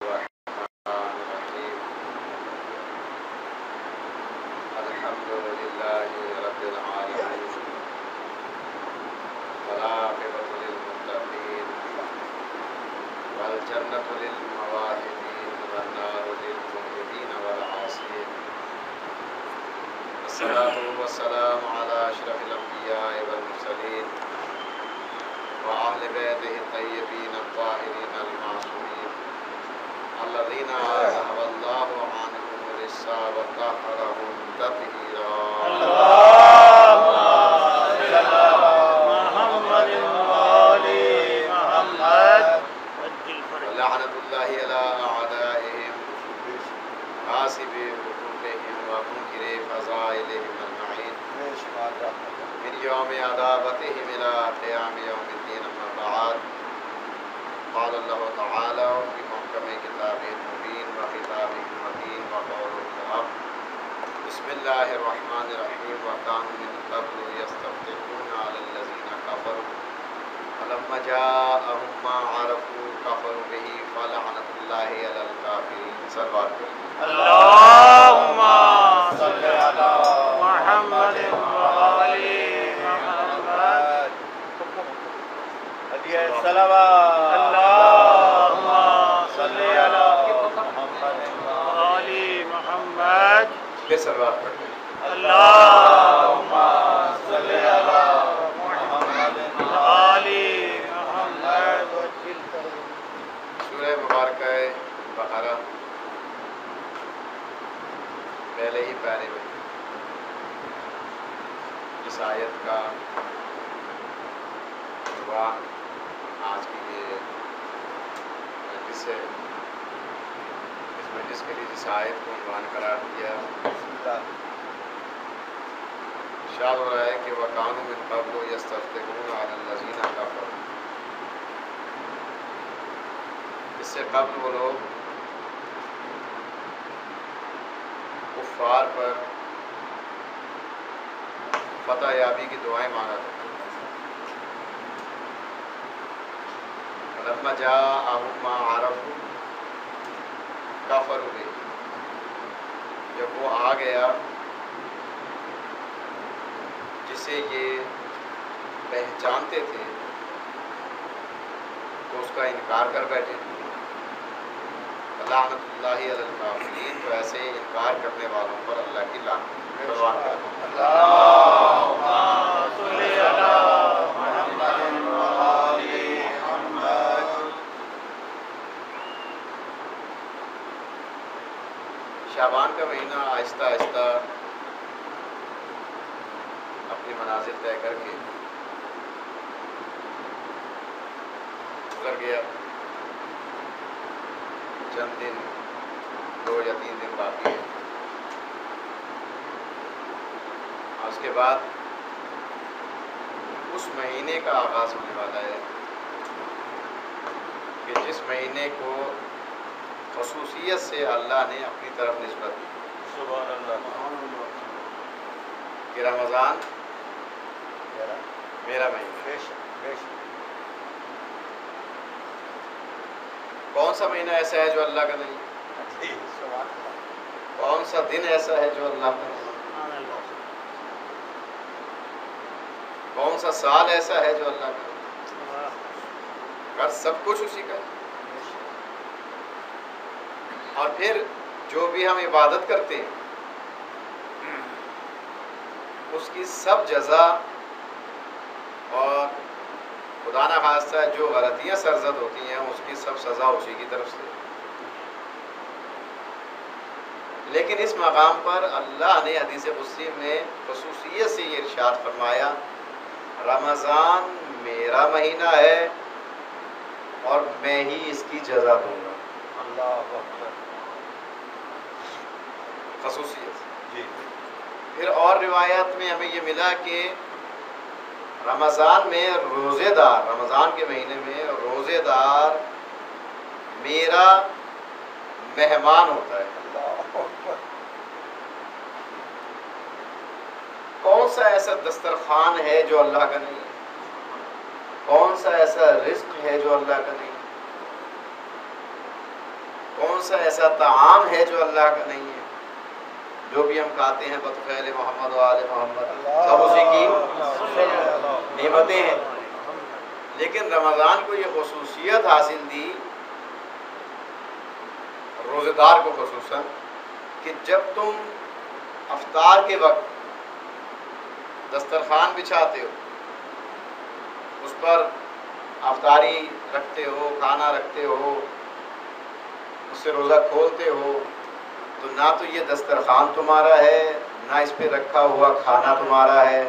الرحمن الرحيم الحمد لله رب العالمين والعاقبة للمتقين والجنة للمواهبين والنار للمذنبين والعاصين الصلاة والسلام على أشرف الأنبياء والمرسلين وأهل بيته الطيبين الطاهرين المعصومين الذين أذهب الله عنهم الرجس وطهرهم تطهيرا. اللهم صل على محمد وآل محمد. ولعنة الله على أعدائهم حاسب حقوقهم ومنكر فضائلهم أجمعين من يوم عداوتهم إلى قيام يوم الدين. أما بعد قال الله تعالى في محكم كتابه المبين وخطابه المتين وقوله الحق بسم الله الرحمن الرحيم وكانوا من قبل يستفتحون على الذين كفروا فلما جاءهم ما عرفوا كفروا به فلعنة الله على الكافرين. صلوات اللهم صل على محمد وآل محمد. هدیہ صلوات. اللهم صل على محمد وآل محمد. پھر صلوات پڑھتے ہیں. اللهم صل على محمد وآل محمد. سورہ مبارکہ بقرہ پہلے ہی پیارے میں اس آیت کا عنوان آج کی یہ مجلس ہے. اس مجلس کے لیے جس آیت کو عنوان قرار دیا ارشاد ہو رہا ہے کہ وَكَانُوا مِن قَبْلُ يَسْتَفْتِحُونَ عَلَى الَّذِينَ كَفَرُوا. اس سے قبل وہ لوگ کفار پر فتح یابی کی دعائیں مانگا کرتے. فَلَمَّا جَاءَهُم مَّا عَرَفُوا كَفَرُوا بِهِ. جب وہ آ گیا جسے یہ پہچانتے تھے تو اس کا انکار کر بیٹھے. لعنت اللہ علی الکافرین. تو ایسے انکار کرنے والوں پر اللہ کی لعنت. اللہم صل علی محمد وآل محمد. شعبان کا مہینہ آہستہ آہستہ اپنی منازل طے کر کے گزر گیا. چند دن 2 یا 3 دن باقی ہے. اور اس کے بعد اس مہینے کا آغاز ہونے والا ہے کہ جس مہینے کو خصوصیت سے اللہ نے اپنی طرف نسبت دی. سبحان اللہ. کہ رمضان میرا مہینہ. کون سا مہینہ ایسا ہے جو اللہ کا نہیں؟ کون سا دن ایسا ہے جو اللہ کا نہیں؟ کون سا سال ایسا ہے جو اللہ کا نہیں؟ اگر سب کچھ اسی کا ہے. اور پھر جو بھی ہم عبادت کرتے ہیں اس کی سب جزا اور خدا نہ خواستہ جو غلطیاں سرزد ہوتی ہیں اس کی سب سزا اسی کی طرف سے. لیکن اس مقام پر اللہ نے حدیث قدسی میں خصوصیت سے یہ ارشاد فرمایا رمضان میرا مہینہ ہے اور میں ہی اس کی جزا دوں گا. اللہ اکبر. خصوصیت. جی. پھر اور روایات میں ہمیں یہ ملا کہ رمضان میں روزے دار، رمضان کے مہینے میں روزے دار میرا مہمان ہوتا ہے. کون سا ایسا دسترخوان ہے جو اللہ کا نہیں؟ کون سا ایسا رزق ہے جو اللہ کا نہیں؟ کون سا ایسا طعام ہے جو اللہ کا نہیں ہے؟ جو بھی ہم کھاتے ہیں بطفیل محمد و آل محمد سب اسی کی نعمتیں ہیں. لیکن رمضان کو یہ خصوصیت حاصل دی، روزے دار کو خصوصاً، کہ جب تم افطار کے وقت دسترخوان بچھاتے ہو، اس پر افطاری رکھتے ہو، کھانا رکھتے ہو، اس سے روزہ کھولتے ہو، تو نہ تو یہ دسترخوان تمہارا ہے، نہ اس پہ رکھا ہوا کھانا تمہارا ہے.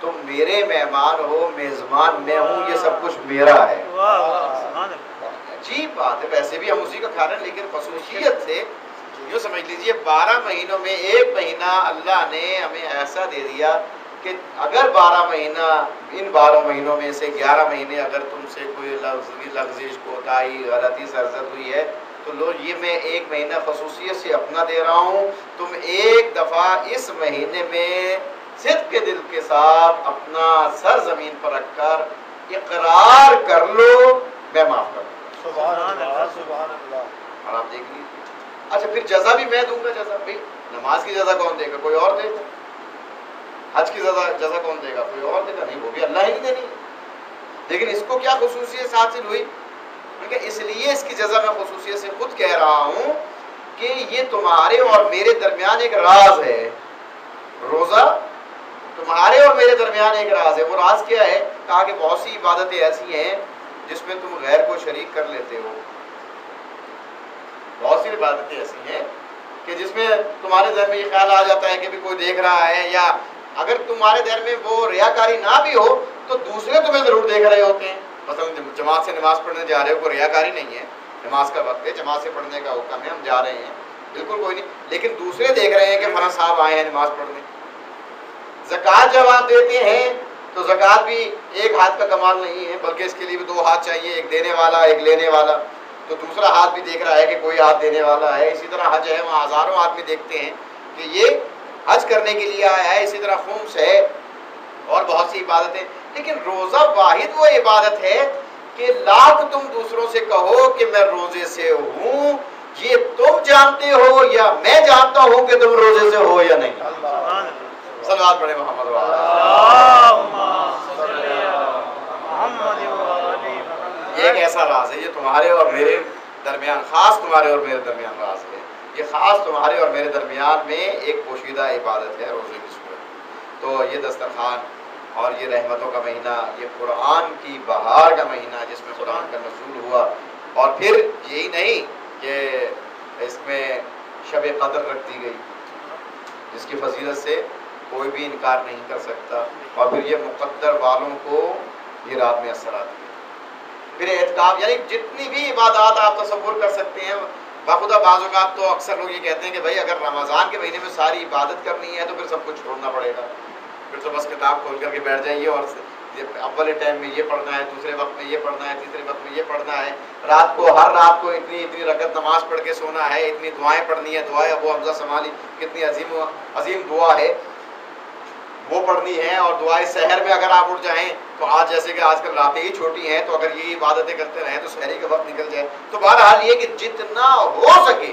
تم میرے مہمان ہو، میزبان میں ہوں، یہ سب کچھ میرا ہے. عجیب بات ہے. ویسے بھی ہم اسی کا کھا رہے ہیں، لیکن خصوصیت سے یوں سمجھ لیجئے 12 مہینوں میں ایک مہینہ اللہ نے ہمیں ایسا دے دیا کہ اگر 12 مہینہ، ان 12 مہینوں میں سے 11 مہینے اگر تم سے کوئی لغزش، کوتاہی، غلطی سرزد ہوئی ہے تو لو، یہ میں ایک مہینہ خصوصیت سے اپنا دے رہا ہوں، تم ایک دفعہ اس مہینے میں صدق کے دل کے ساتھ اپنا سر زمین پر رکھ کر اقرار کر لو، میں معاف کر دوں. سبحان اللہ سبحان اللہ. اور آپ دیکھ لیجیے. اچھا پھر جزا بھی میں دوں گا. جزا بھائی نماز کی جزا کون دے گا؟ کوئی اور دے گا. حج کی جزا کون دے گا؟ کوئی اور دے گا. نہیں، وہ بھی اللہ ہی نہیں دینی. لیکن اس کو کیا خصوصیت حاصل ہوئی؟ کیونکہ اس لیے اس کی جزا میں خصوصیت سے خود کہہ رہا ہوں کہ یہ تمہارے اور میرے درمیان ایک راز ہے. روزہ تمہارے اور میرے درمیان ایک راز ہے. وہ راز کیا ہے؟ کہا کہ بہت سی عبادتیں ایسی ہیں جس میں تم غیر کو شریک کر لیتے ہو. بہت سی عبادتیں ایسی ہیں کہ جس میں تمہارے ذہن میں یہ خیال آ جاتا ہے کہ بھی کوئی دیکھ رہا ہے، یا اگر تمہارے ذہن میں وہ ریاکاری نہ بھی ہو تو دوسرے تمہیں ضرور دیکھ رہے ہوتے ہیں. مثلا جماعت سے نماز پڑھنے جا رہے ہو، کوئی ریاکاری نہیں ہے، نماز کا وقت ہے، جماعت سے پڑھنے کا حکم ہے، ہم جا رہے ہیں، بالکل کوئی نہیں، لیکن دوسرے دیکھ رہے ہیں کہ فلاں صاحب آئے ہیں نماز پڑھنے. زکوٰۃ جب آپ دیتے ہیں تو زکوٰۃ بھی ایک ہاتھ کا کمال نہیں ہے، بلکہ اس کے لیے بھی 2 ہاتھ چاہیے، ایک دینے والا ایک لینے والا. تو دوسرا ہاتھ بھی دیکھ رہا ہے کہ کوئی ہاتھ دینے والا ہے. اسی طرح حج ہے، وہاں ہزاروں آدمی دیکھتے ہیں کہ یہ حج کرنے کے لیے آیا ہے. اسی طرح خمس ہے اور بہت سی عبادتیں. لیکن روزہ واحد وہ عبادت ہے کہ لاکھ تم دوسروں سے کہو کہ میں روزے سے ہوں، یہ تم جانتے ہو یا میں جانتا ہوں کہ تم روزے سے ہو یا نہیں. صلوات پڑھیں محمد و یہ ایک ایسا راز ہے، یہ تمہارے اور میرے درمیان، خاص تمہارے اور میرے درمیان راز ہے. یہ خاص تمہارے اور میرے درمیان میں ایک پوشیدہ عبادت ہے روزے کی صورت. تو یہ دسترخوان اور یہ رحمتوں کا مہینہ، یہ قرآن کی بہار کا مہینہ جس میں قرآن کا نزول ہوا. اور پھر یہی نہیں کہ اس میں شب قدر رکھ دی گئی جس کی فضیلت سے کوئی بھی انکار نہیں کر سکتا. اور پھر یہ مقدر والوں کو یہ رات میں اثر آتی ہے. پھر اعتکاف، یعنی جتنی بھی عبادات آپ تصور کر سکتے ہیں. باخدا بعض اوقات تو اکثر لوگ یہ کہتے ہیں کہ بھائی اگر رمضان کے مہینے میں ساری عبادت کرنی ہے تو پھر سب کچھ چھوڑنا پڑے گا، پھر تو بس کتاب کھول کر کے بیٹھ جائیے اور اول ٹائم میں یہ پڑھنا ہے، دوسرے وقت میں یہ پڑھنا ہے، تیسرے وقت میں یہ پڑھنا ہے، رات کو ہر رات کو اتنی رکعت نماز پڑھ کے سونا ہے، اتنی دعائیں پڑھنی ہے. دعائیں ابو حمزہ سمالی کتنی عظیم دعا ہے، وہ پڑھنی ہے. اور دعائیں سحر میں اگر آپ اٹھ جائیں تو آج جیسے کہ آج کل راتیں ہی چھوٹی ہیں تو اگر یہ عبادتیں کرتے رہیں تو سحری کے وقت نکل جائے. تو بہرحال یہ کہ جتنا ہو سکے،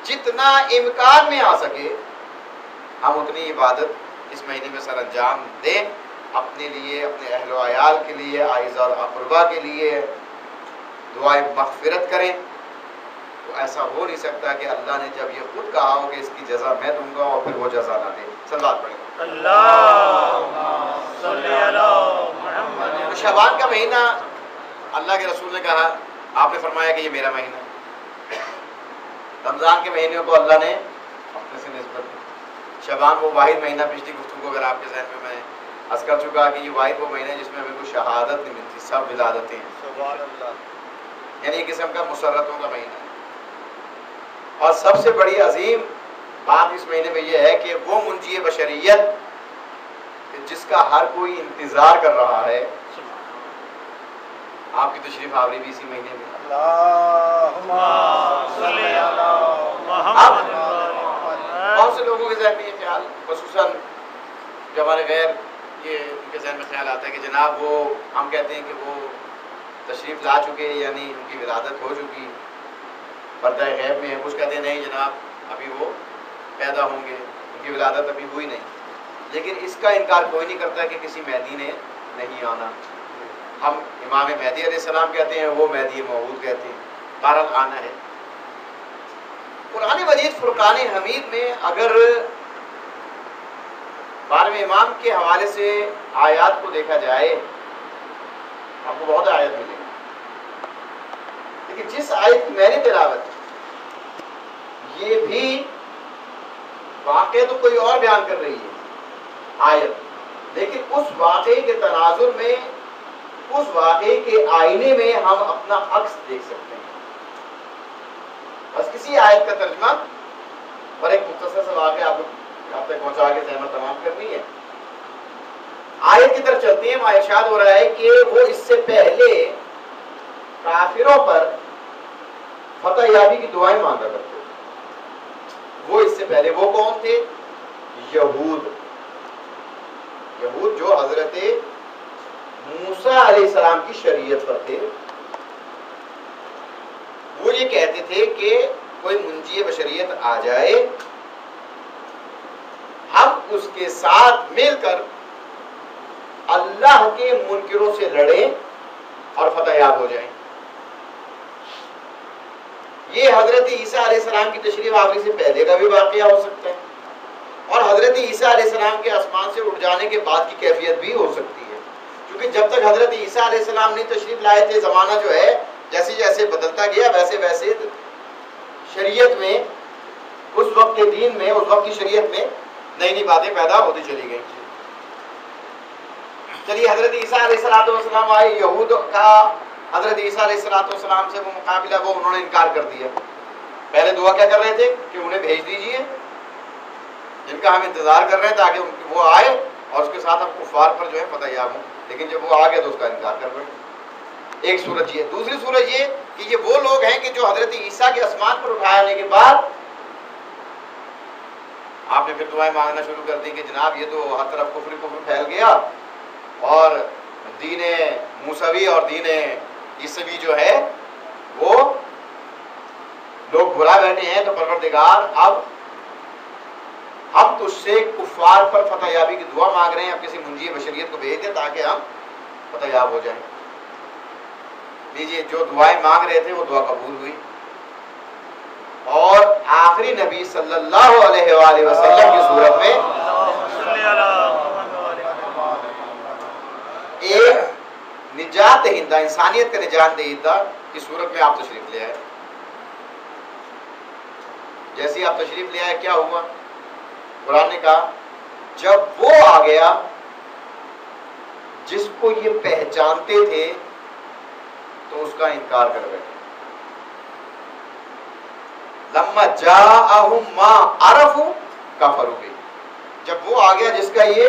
جتنا امکان میں آ سکے، ہم اتنی عبادت اس مہینے میں سر انجام دیں، اپنے لیے، اپنے اہل و عیال کے لیے، اعزاء و اقربا کے لیے دعائیں مغفرت کریں. تو ایسا ہو نہیں سکتا کہ اللہ نے جب یہ خود کہا ہو کہ اس کی جزا میں دوں گا اور پھر وہ جزا نہ دے. صلوات پڑھیں. تو شعبان کا مہینہ اللہ کے رسول نے کہا، آپ نے فرمایا کہ یہ میرا مہینہ ہے. رمضان کے مہینے کو اللہ نے اپنے سے نسبت دی. شعبان وہ واحد مہینہ، پچھلی گفتگو اگر آپ کے ذہن میں عرض کر چکا کہ یہ واحد وہ مہینہ ہے جس میں ہمیں کوئی شہادت نہیں ملتی، سب ولادتیں ہیں. سبحان اللہ. یعنی ایک قسم کا مسرتوں کا مہینہ ہے. اور سب سے بڑی عظیم بات اس مہینے میں یہ ہے کہ وہ منجی بشریت جس کا ہر کوئی انتظار کر رہا ہے، آپ کی تشریف آوری بھی اسی مہینے میں. اللہم صلی علی محمد. بہت سے لوگوں کے ذہن میں یہ خیال، خصوصاً جو ہمارے غیر، یہ ان کے ذہن میں خیال آتا ہے کہ جناب وہ، ہم کہتے ہیں کہ وہ تشریف لا چکے، یعنی ان کی ولادت ہو چکی، پردہ غیب میں ہیں، کچھ کہتے ہیں نہیں جناب ابھی وہ پیدا ہوں گے، ان کی ولادت ابھی ہوئی نہیں، لیکن اس کا انکار کوئی نہیں کرتا کہ کسی مہدی نے نہیں آنا. ہم امام مہدی علیہ السلام کہتے ہیں، وہ مہدی موعود کہتے ہیں، بہرحال آنا ہے. قرآن مجید فرقان حمید میں اگر 12ویں امام کے حوالے سے آیات کو دیکھا جائے آپ کو بہت آیت ملے گی، لیکن جس آیت کی میں نے تلاوت کی یہ بھی واقعہ تو کوئی اور بیان کر رہی ہے آیت، لیکن اس واقعے کے تناظر میں، اس واقعے کے آئینے میں ہم اپنا عکس دیکھ سکتے ہیں. بس کسی آیت کا ترجمہ اور ایک مختصر سا واقعہ آپ تک پہنچا کے زحمت تمام کرنی ہے. آیت کی طرف چلتے ہیں. وہاں ارشاد ہو رہا ہے کہ وہ اس سے پہلے کافروں پر فتح یابی کی دعائیں مانگا کرتے تھے. وہ اس سے پہلے وہ کون تھے؟ یہود جو حضرت موسیٰ علیہ السلام کی شریعت پر تھے. وہ یہ کہتے تھے کہ کوئی منجی بشریت آ جائے، ہم اس کے ساتھ مل کر اللہ کے منکروں سے لڑیں اور فتح یاب ہو جائیں. یہ حضرت عیسیٰ علیہ السلام کی تشریف آوری سے پہلے کا بھی واقعہ ہو سکتا ہے، اور حضرت عیسیٰ علیہ السلام کے آسمان سے اٹھ جانے کے بعد کی کیفیت بھی ہو سکتی ہے، کیونکہ جب تک حضرت عیسیٰ علیہ السلام نے تشریف لائے تھے زمانہ جو ہے جیسے جیسے بدلتا گیا ویسے ویسے شریعت میں، اس وقت کے دین میں، اس وقت کی شریعت میں نئی نئی باتیں پیدا ہوتی چلی گئیں. چلیے حضرت عیسیٰ علیہ السلام آئے، یہود کا حضرت عیسیٰ علیہ السلام سے وہ مقابلہ وہ انہوں نے انکار کر دیا. پہلے دعا کیا کر رہے تھے کہ انہیں بھیج دیجئے جن کا ہم انتظار کر رہے ہیں تاکہ وہ آئے اور اس کے ساتھ ہم کفار پر جو ہے فتح یاب ہوں، لیکن جب وہ آ گیا تو اس کا انکار کر رہے ہیں. ایک صورت یہ. دوسری صورت یہ کہ یہ وہ لوگ ہیں کہ جو حضرت عیسیٰ کے آسمان پر اٹھانے کے بعد آپ نے پھر دعائیں مانگنا شروع کر دی کہ جناب یہ تو ہر طرف کفر پھیل گیا اور دین موسوی اور دین عیسوی جو ہے وہ لوگ بھلا بیٹھے ہیں، تو پروردگار اب ہم تجھ سے کفار پر فتح یابی کی دعا مانگ رہے ہیں، اب کسی منجی بشریت کو بھیج دے تاکہ ہم فتح یاب ہو جائیں. لیجیے جو دعائیں مانگ رہے تھے وہ دعا قبول ہوئی، اور آخری نبی صلی اللہ علیہ وآلہ وسلم کی صورت میں ایک نجات دہندہ، انسانیت کا نجات دہندہ کی صورت میں آپ تشریف لے آئے. جیسے آپ تشریف لے آئے کیا ہوا؟ قرآن نے کہا جب وہ آ گیا جس کو یہ پہچانتے تھے تو اس کا انکار کر بیٹھے. لما جاءہم ما عرفوا کفروا بہ، جب وہ آ گیا جس کا یہ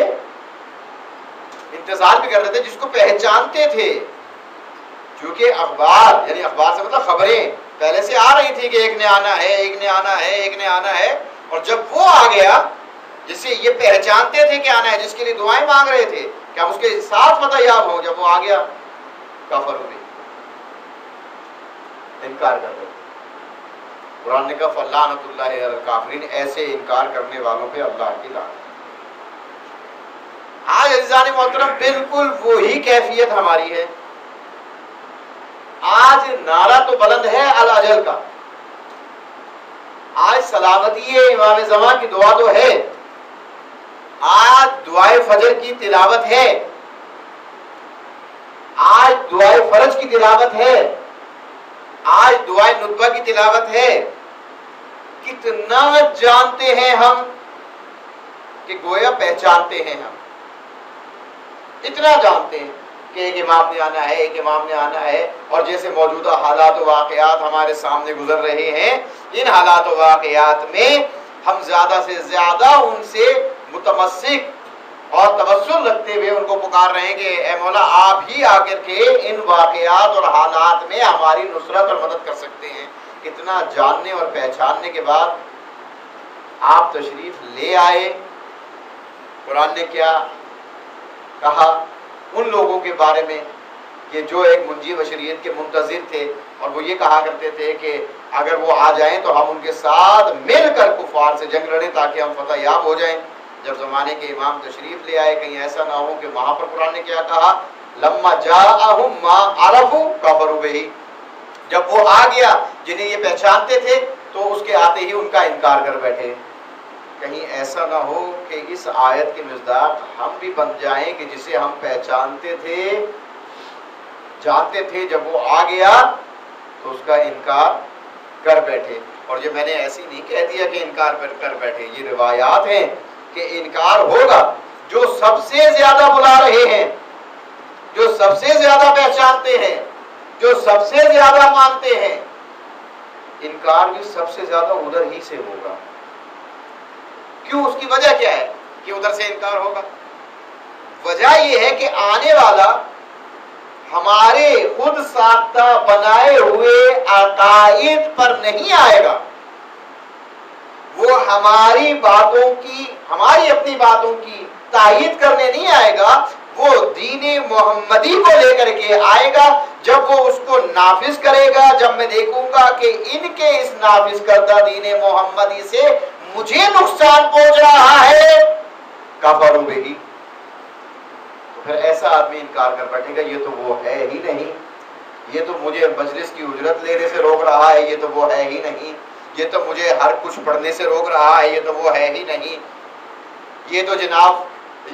انتظار بھی کر رہے تھے، جس کو پہچانتے تھے، کیونکہ اخبار یعنی اخبار سے مطلب خبریں پہلے سے آ رہی تھی کہ ایک نے آنا ہے، ایک نے آنا ہے، ایک نے آنا ہے، اور جب وہ آ گیا جسے یہ پہچانتے تھے کہ آنا ہے، جس کے لیے دعائیں مانگ رہے تھے کہ ہم اس کے ساتھ فتح یاب ہوں، جب وہ آ گیا کفروا بہ، انکار کر رہے. قرآن نے کہا فَلَعْنَةُ اللَّهِ عَلَى الْكَافِرِينَ، ایسے انکار کرنے والوں پہ اللہ کی لعنت. آج عزیزان محترم بالکل وہی کیفیت ہماری ہے. آج نعرہ تو بلند ہے الاجل کا، آج سلامتی امام زمان کی دعا تو ہے، آج دعائے فجر کی تلاوت ہے، آج دعائے فرج کی تلاوت ہے، آج دعائے ندبہ کی تلاوت ہے. کتنا جانتے ہیں ہم کہ گویا پہچانتے ہیں، ہم اتنا جانتے ہیں کہ ایک امام نے آنا ہے، ایک امام نے آنا ہے، اور جیسے موجودہ حالات و واقعات ہمارے سامنے گزر رہے ہیں، ان حالات و واقعات میں ہم زیادہ سے زیادہ ان سے متمسک اور توسل رکھتے ہوئے ان کو پکار رہے ہیں کہ اے مولا آپ ہی آ کر کے ان واقعات اور حالات میں ہماری نصرت اور مدد کر سکتے ہیں. اتنا جاننے اور پہچاننے کے بعد آپ تشریف لے آئے. قرآن نے کیا کہا ان لوگوں کے بارے میں کہ جو ایک منجی بشریت کے منتظر تھے، اور وہ یہ کہا کرتے تھے کہ اگر وہ آ جائیں تو ہم ان کے ساتھ مل کر کفار سے جنگ لڑیں تاکہ ہم فتح یاب ہو جائیں۔ جب زمانے کے امام تشریف لے آئے، کہیں ایسا نہ ہو کہ وہاں پر قرآن نے کیا کہا، لما جاءہم ما عرفوا کفروا بہ، جب وہ آ گیا جنہیں یہ پہچانتے تھے تو اس کے آتے ہی ان کا انکار کر بیٹھے۔ کہیں ایسا نہ ہو کہ اس آیت کے مصداق ہم بھی بن جائیں کہ جسے ہم پہچانتے تھے، جانتے تھے، جب وہ آ گیا تو اس کا انکار کر بیٹھے۔ اور یہ میں نے ایسی نہیں کہہ دیا کہ انکار کر بیٹھے، یہ روایات ہیں کہ انکار ہوگا۔ جو سب سے زیادہ بلا رہے ہیں، جو سب سے زیادہ پہچانتے ہیں، جو سب سے زیادہ مانتے ہیں، انکار بھی سب سے زیادہ ادھر ہی سے ہوگا۔ کیوں؟ اس کی وجہ کیا ہے کہ ادھر سے انکار ہوگا؟ وجہ یہ ہے کہ آنے والا ہمارے خود ساختہ بنائے ہوئے عقائد پر نہیں آئے گا، وہ ہماری باتوں کی، ہماری اپنی باتوں کی تائید کرنے نہیں آئے گا، وہ دین محمدی کو لے کر کے آئے گا۔ جب وہ اس کو نافذ کرے گا، جب میں دیکھوں گا کہ ان کے اس نافذ کردہ دین محمدی سے مجھے نقصان پہنچ رہا ہے، کفروا بہ، تو پھر ایسا آدمی انکار کر بیٹھے گا، یہ تو وہ ہے ہی نہیں، یہ تو مجھے مجلس کی اجرت لینے سے روک رہا ہے، یہ تو وہ ہے ہی نہیں، یہ تو مجھے ہر کچھ پڑھنے سے روک رہا ہے، یہ تو وہ ہے ہی نہیں، یہ تو جناب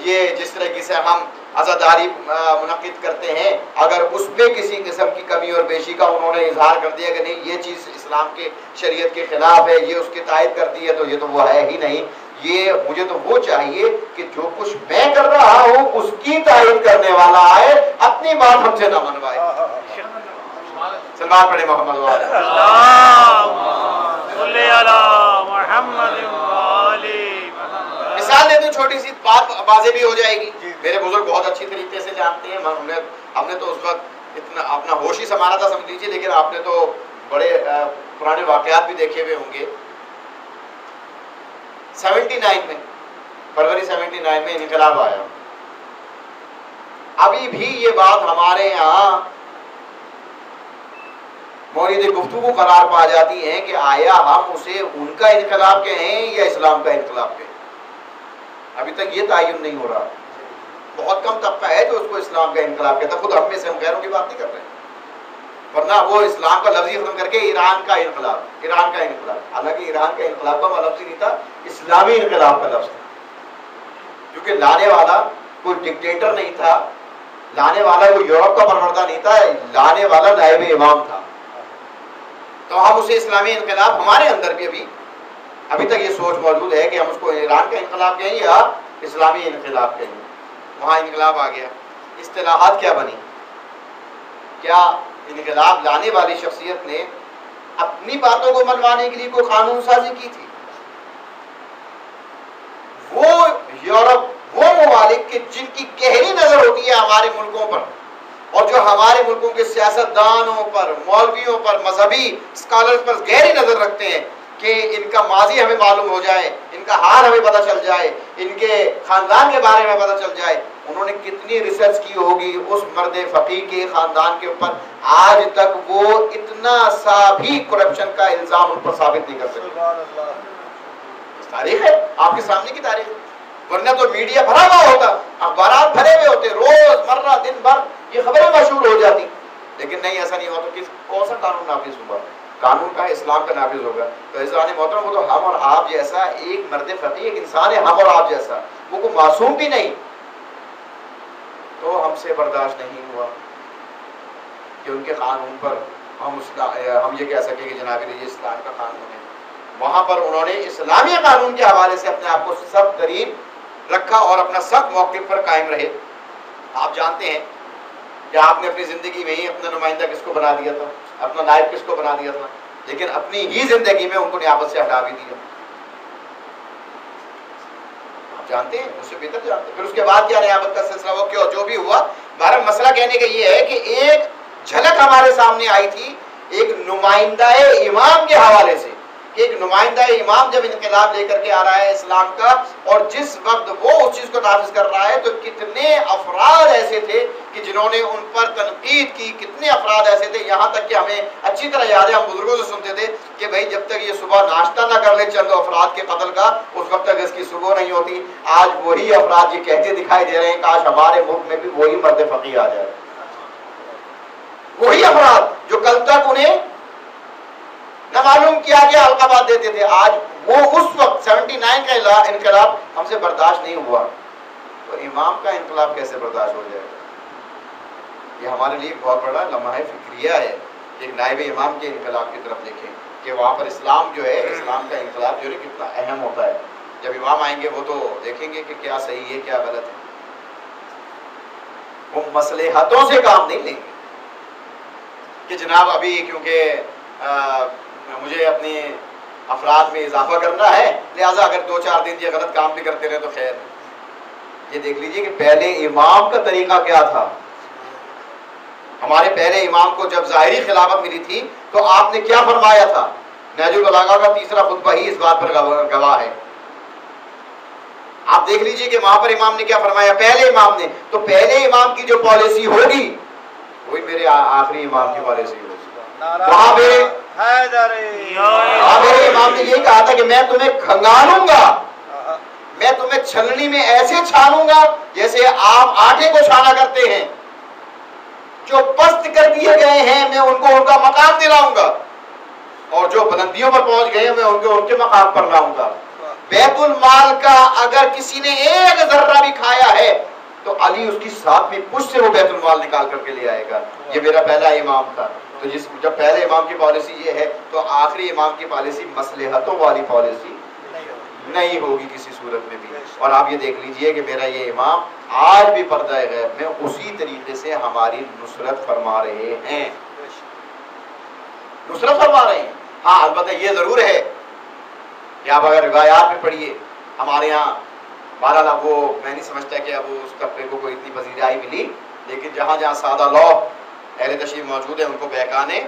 یہ جس طرح سے ہم عزاداری منعقد کرتے ہیں، اگر اس پہ کسی قسم کی کمی اور بیشی کا انہوں نے اظہار کر دیا کہ نہیں یہ چیز اسلام کے شریعت کے خلاف ہے، یہ اس کی تائید کرتی ہے، تو یہ تو وہ ہے ہی نہیں، یہ مجھے تو وہ چاہیے کہ جو کچھ میں کر رہا ہوں اس کی تائید کرنے والا آئے، اپنی بات ہم سے نہ منوائے۔ سلمان پڑھے محمد مثال دے دوں چھوٹی سی، بات واضح بھی ہو جائے گی۔ میرے بزرگ بہت اچھی طریقے سے جانتے ہیں، ہم نے تو اس وقت اتنا اپنا ہوش ہی سنبھالا تھا سمجھ لیجیے، لیکن آپ نے تو بڑے پرانے واقعات بھی دیکھے ہوئے ہوں گے۔ 79 میں، فروری 79 میں انقلاب آیا، ابھی بھی یہ بات ہمارے یہاں مورد گفتگو قرار پا جاتی ہے کہ آیا ہم اسے ان کا انقلاب کہیں یا اسلام کا انقلاب کہیں۔ ابھی تک یہ تعین نہیں ہو رہا۔ بہت کم طبقہ ہے جو اس کو اسلام کا انقلاب کہتا ہے، خود ہم میں سے ہم غیروں کی بات نہیں کر رہے ہیں، ورنہ وہ اسلام کا لفظ ہی ختم کر کے ایران کا انقلاب، ایران کا انقلاب، حالانکہ ایران کا انقلاب کا لفظ ہی نہیں تھا، اسلامی انقلاب کا لفظ تھا، کیونکہ لانے والا کوئی ڈکٹیٹر نہیں تھا، لانے والا کوئی یورپ کا پروردہ نہیں تھا، لانے والا نائب امام تھا۔ تو ہم اسے اسلامی انقلاب، ہمارے اندر بھی ابھی تک یہ سوچ موجود ہے کہ ہم اس کو ایران کا انقلاب کہیں یا اسلامی انقلاب کہیں۔ وہاں انقلاب آ گیا، اصطلاحات کیا بنی؟ کیا انقلاب لانے والی شخصیت نے اپنی باتوں کو منوانے کے لیے کوئی قانون سازی کی تھی؟ وہ یورپ، وہ ممالک کے جن کی گہری نظر ہوتی ہے ہمارے ملکوں پر، اور جو ہمارے ملکوں کے سیاستدانوں پر، مولویوں پر، مذہبی اسکالرز پر گہری نظر رکھتے ہیں کہ ان کا ماضی ہمیں معلوم ہو جائے، ان کا حال ہمیں پتہ چل جائے، ان کے خاندان کے بارے میں پتہ چل جائے، انہوں نے کتنی ریسرچ کی ہوگی اس مرد فقیر کے خاندان کے اوپر، آج تک وہ اتنا سا بھی کرپشن کا الزام ان پر ثابت نہیں کر سکتے۔ تاریخ ہے آپ کے سامنے کی تاریخ، ورنہ تو میڈیا بھرا ہوا ہوتا، اخبارات بھرے ہوئے ہوتے، روز مرہ دن بھر یہ خبریں مشہور ہو جاتی، لیکن نہیں ایسا نہیں ہوتا۔ کون سا قانون نافذ ہوا؟ قانون کا اسلام کا نافذ ہوگا۔ تو عزیزان محترم، وہ تو ہم اور آپ جیسا ایک مرد فقیر، ایک انسان ہے ہم اور آپ جیسا، وہ کوئی معصوم بھی نہیں، تو ہم سے برداشت نہیں ہوا کہ ان کے قانون پر ہم یہ کہہ سکیں کہ جناب یہ اسلام کا قانون ہے۔ وہاں پر انہوں نے اسلامی قانون کے حوالے سے اپنے آپ کو سخت ترین رکھا اور اپنا سخت موقف پر قائم رہے۔ آپ جانتے ہیں کہ آپ نے اپنی زندگی میں ہی اپنا نمائندہ کس کو بنا دیا تھا، اپنا نائب کس کو بنا دیا تھا، لیکن اپنی ہی زندگی میں ان کو نیابت سے ہٹا بھی دیا۔ آپ جانتے ہیں، مجھ سے بہتر جانتے ہیں۔ پھر اس کے بعد کیا نیابت کا سلسلہ ہوا، کیوں جو بھی ہوا، ہمارا مسئلہ کہنے کا یہ ہے کہ ایک جھلک ہمارے سامنے آئی تھی ایک نمائندہ امام کے حوالے سے، کہ ایک نمائندہ امام جب انقلاب لے کر کے آ رہا ہے اسلام کا، اور جس وقت وہ اس چیز کو نافذ کر رہا ہے تو کتنے افراد ایسے تھے کہ جنہوں نے ان پر تنقید کی، کتنے افراد ایسے تھے، یہاں تک کہ ہمیں اچھی طرح یاد ہے، ہم بزرگوں سے سنتے تھے کہ بھائی جب تک یہ صبح ناشتہ نہ کر لے چند افراد کے قتل کا، اس وقت تک اس کی صبح نہیں ہوتی۔ آج وہی افراد یہ کہتے دکھائی دے رہے ہیں کاش ہمارے ملک میں بھی وہی مرد فقیہ آ جائے، وہی افراد جو کل تک انہیں نہ معلوم کیا گیا القابات دیتے تھے، آج وہ اس وقت 79 کا انقلاب ہم سے برداشت نہیں ہوا، تو امام کا انقلاب کیسے برداشت ہو جائے گا؟ یہ ہمارے لیے بہت بڑا لمحہ فکریہ ہے کہ ایک نائب امام کے انقلاب کی طرف دیکھیں کہ وہاں پر اسلام جو ہے، اسلام کا انقلاب جو ہے کتنا اہم ہوتا ہے۔ جب امام آئیں گے وہ تو دیکھیں گے کہ کیا صحیح ہے کیا غلط ہے، وہ مصلحتوں سے کام نہیں لیں گے کہ جناب ابھی کیونکہ مجھے اپنے افراد میں اضافہ کرنا ہے لہٰذا اگر 2-4 دن یہ غلط کام بھی کرتے رہے تو خیر۔ یہ دیکھ لیجئے کہ پہلے امام کا طریقہ کیا تھا۔ ہمارے پہلے امام کو جب ظاہری خلافت ملی تھی تو آپ نے کیا فرمایا تھا؟ نہج البلاغہ کا 3 خطبہ ہی اس بات پر گواہ ہے۔ آپ دیکھ لیجئے کہ وہاں پر امام نے کیا فرمایا، پہلے امام نے، تو پہلے امام کی جو پالیسی ہوگی وہی میرے آخری امام کی پالیسی ہوگی۔ وہاں میرے امام نے یہ کہا تھا کہ میں تمہیں کھنگالوں گا، میں تمہیں چھلنی میں ایسے چھانوں گا جیسے آپ آٹے کو چھانا کرتے ہیں، جو پست کر دیے گئے ہیں میں ان کو ان کا مقام دلاؤں گا، اور جو بلندیوں پر پہنچ گئے ہیں میں ان کو ان کے مقام پر لاؤں گا۔ بیت المال کا اگر کسی نے ایک ذرہ بھی کھایا ہے تو علی اس کی 7ویں پشت سے وہ بیت المال نکال کر کے لے آئے گا۔ یہ میرا پہلا امام تھا۔ تو جب پہلے امام کی پالیسی یہ ہے تو آخری امام کی پالیسی مصلحتوں والی پالیسی نہیں ہوگی کسی صورت میں بھی۔ اور آپ یہ دیکھ لیجئے کہ میرا یہ امام آج بھی پردہ غیب میں اسی طریقے سے ہماری نصرت فرما رہے ہیں، نصرت فرما رہے ہیں۔ ہاں البتہ یہ ضرور ہے کہ آپ اگر روایات میں پڑھیے، ہمارے یہاں بہرحال وہ میں نہیں سمجھتا کہ اب اس طبقے کو کوئی اتنی پذیرائی ملی، لیکن جہاں جہاں سادہ لوح اہل تشریف موجود ہیں ان کو بہکانے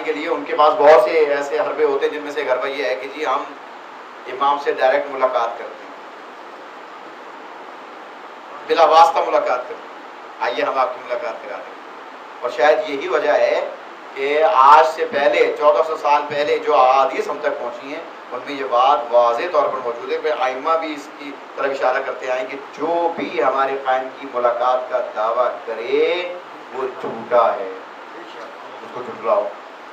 کے لیے ان کے پاس بہت سے ایسے حربے ہوتے ہیں، جن میں سے ایک حربہ یہ ہے کہ جی ہم امام سے ڈائریکٹ ملاقات کرتے ہیں، بلا واسطہ ملاقات کرتے ہیں، آئیے ہم آپ کی ملاقات کرا دیں گے۔ اور شاید یہی وجہ ہے کہ آج سے پہلے 1400 سال پہلے جو احادیث ہم تک پہنچی ہیں ان میں یہ بات واضح طور پر موجود ہے کہ ائمہ بھی اس کی طرف اشارہ کرتے آئے کہ جو بھی ہمارے قائم کی ملاقات کا دعویٰ کرے وہ جھوٹا ہے، اس کو جھٹلاؤ۔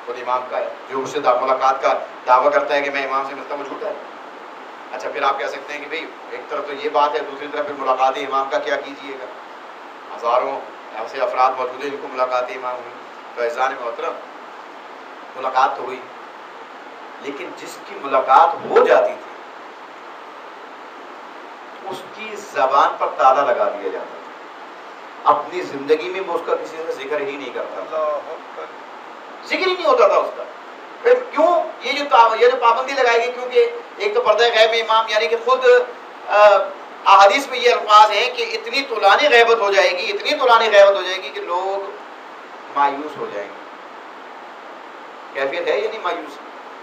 خود امام کا جو اس سے ملاقات کا دعویٰ کرتا ہے کہ میں امام سے ملتا ہوں وہ جھوٹا ہے۔ اچھا پھر آپ کہہ سکتے ہیں کہ بھئی ایک طرف تو یہ بات ہے، دوسری طرف پھر ملاقات امام کا کیا کیجئے گا؟ ہزاروں ایسے افراد موجود ہیں جن کو ملاقات امام ہوئی، تو اذان محترم ملاقات تو ہوئی، لیکن جس کی ملاقات ہو جاتی تھی اس کی زبان پر تالا لگا دیا جاتا تھا، اپنی زندگی میں وہ اس کا کسی سے ذکر ہی نہیں کرتا تھا، ذکر ہی نہیں ہوتا تھا اس کا۔ پھر کیوں یہ جو پابندی لگائی گئی؟ کیونکہ ایک تو پردہ غیب میں امام، یعنی کہ خود احادیث میں یہ الفاظ ہیں کہ اتنی طولانی غیبت ہو جائے گی، اتنی طولانی غیبت ہو جائے گی کہ لوگ مایوس ہو جائیں گے۔ کیفیت ہے یہ نہیں مایوس،